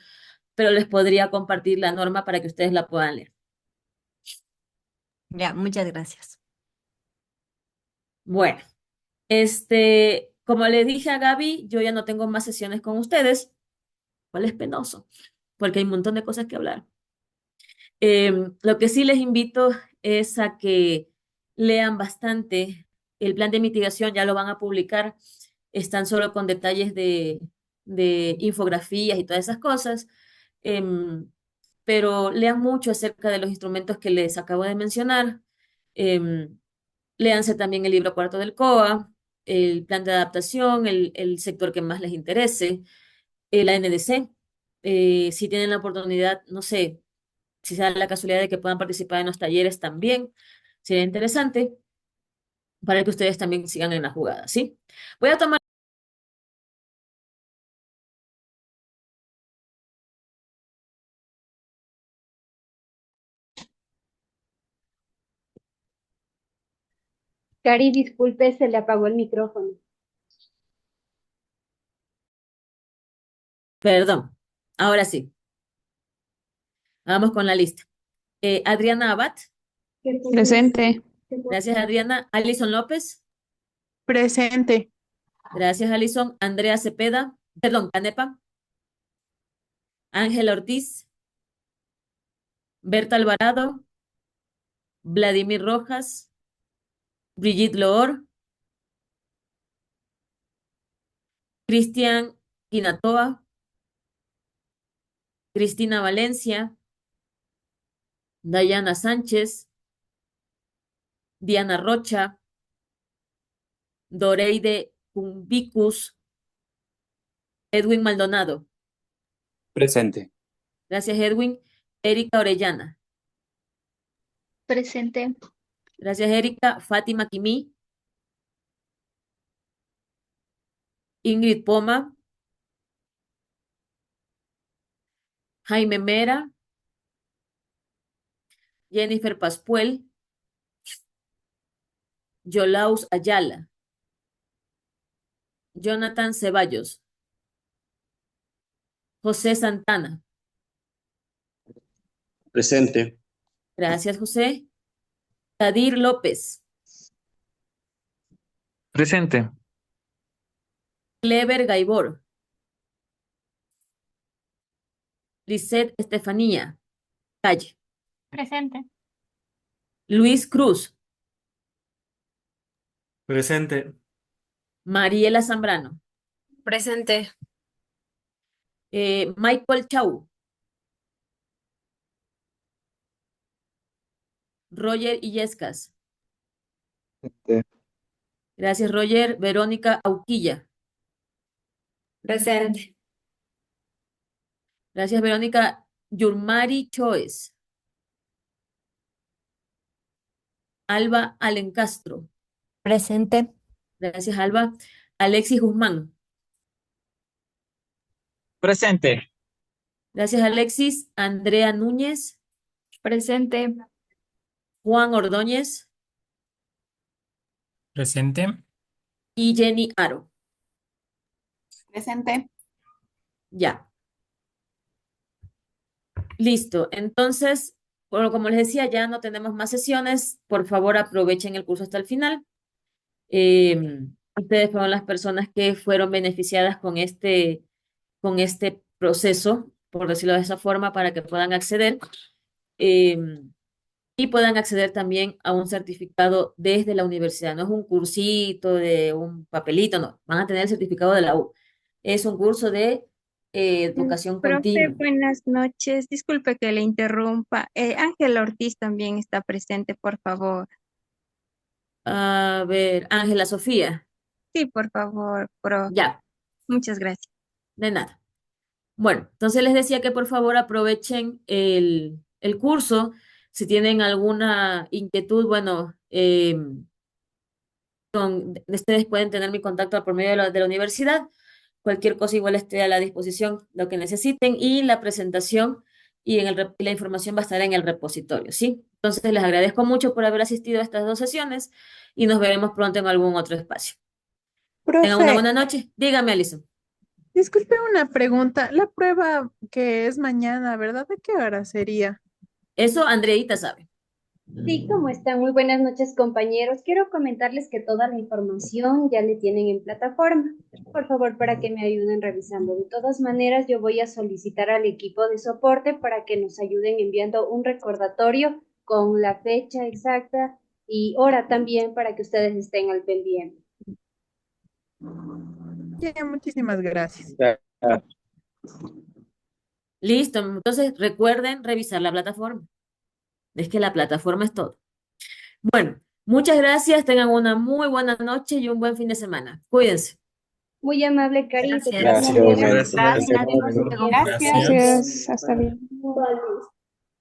pero les podría compartir la norma para que ustedes la puedan leer. Ya, muchas gracias. Bueno, como le dije a Gaby, yo ya no tengo más sesiones con ustedes, cual es penoso, porque hay un montón de cosas que hablar. Lo que sí les invito es a que lean bastante. El plan de mitigación ya lo van a publicar. Están solo con detalles de infografías y todas esas cosas. Em, pero lean mucho acerca de los instrumentos que les acabo de mencionar. Em, Léanse también el libro cuarto del COA, el plan de adaptación, el sector que más les interese, la NDC. Si tienen la oportunidad, no sé, si se da la casualidad de que puedan participar en los talleres también, sería interesante para que ustedes también sigan en la jugada, ¿sí? Voy a tomar, Cari, disculpe, se le apagó el micrófono. perdón, ahora sí, vamos con la lista. Adriana Abad, Presente. gracias Adriana. Alison López, Presente. gracias Alison. Andrea Cepeda, perdón, Canepa. Ángela Ortiz, Berta Alvarado, Vladimir Rojas, Brigitte Loor, Cristian Quinatoa, Cristina Valencia, Dayana Sánchez, Diana Rocha, Doreide Cumbicus, Edwin Maldonado. Presente. Gracias, Edwin. Erika Orellana. Presente. Gracias, Erika. Fátima Quimí. Ingrid Poma. Jaime Mera. Jennifer Pascuel. Yolaus Ayala. Jonathan Ceballos. José Santana. Presente. Gracias, José. Kadir López. Presente. Clever Gaibor. Lisette Estefanía. Calle. Presente. Luis Cruz. Presente. Mariela Zambrano. Presente. Michael Chau. Roger Illescas. Presente. Gracias, Roger. Verónica Auquilla. Presente. Gracias, Verónica. Yurmari Choes. Alba Alencastro. Presente. Gracias, Alba. Alexis Guzmán. Presente. Gracias, Alexis. Andrea Núñez. Presente. Juan Ordóñez Presente. y Jenny Aro. Presente. Ya. Listo. Entonces, bueno, como les decía, ya no tenemos más sesiones. Por favor, aprovechen el curso hasta el final. Ustedes fueron las personas que fueron beneficiadas con este proceso, por decirlo de esa forma, para que puedan acceder eh, y puedan acceder también a un certificado desde la universidad. No es un cursito de un papelito, no. Van a tener el certificado de la U. Es un curso de educación Profe, continua. buenas noches. Disculpe que le interrumpa. Ángel Ortiz también está presente, por favor. A ver, Ángela Sofía. Sí, por favor, pro. Ya, Muchas gracias. de nada. Bueno, entonces les decía que por favor aprovechen el curso. Si tienen alguna inquietud, bueno, ustedes pueden tener mi contacto por medio de la universidad. Cualquier cosa igual esté a la disposición, lo que necesiten, y la presentación y la información va a estar en el repositorio, ¿sí? Entonces les agradezco mucho por haber asistido a estas dos sesiones y nos veremos pronto en algún otro espacio. Tengan una Profe, buena noche. Dígame, Alison. disculpe una pregunta. La prueba que es mañana, ¿verdad? ¿De qué hora sería? Eso Andreita sabe. Sí, ¿cómo están? Muy buenas noches, compañeros. Quiero comentarles que toda la información ya le tienen en plataforma. Por favor, para que me ayuden revisando. De todas maneras, yo voy a solicitar al equipo de soporte para que nos ayuden enviando un recordatorio con la fecha exacta y hora también para que ustedes estén al pendiente. Ya, muchísimas gracias. Listo, entonces recuerden revisar la plataforma. Es que la plataforma es todo. Bueno, muchas gracias, tengan una muy buena noche y un buen fin de semana. Cuídense. Muy amable, Cari. Gracias. Gracias. Gracias. Hasta Hasta luego. luego. Gracias. Gracias, hasta luego. Vale.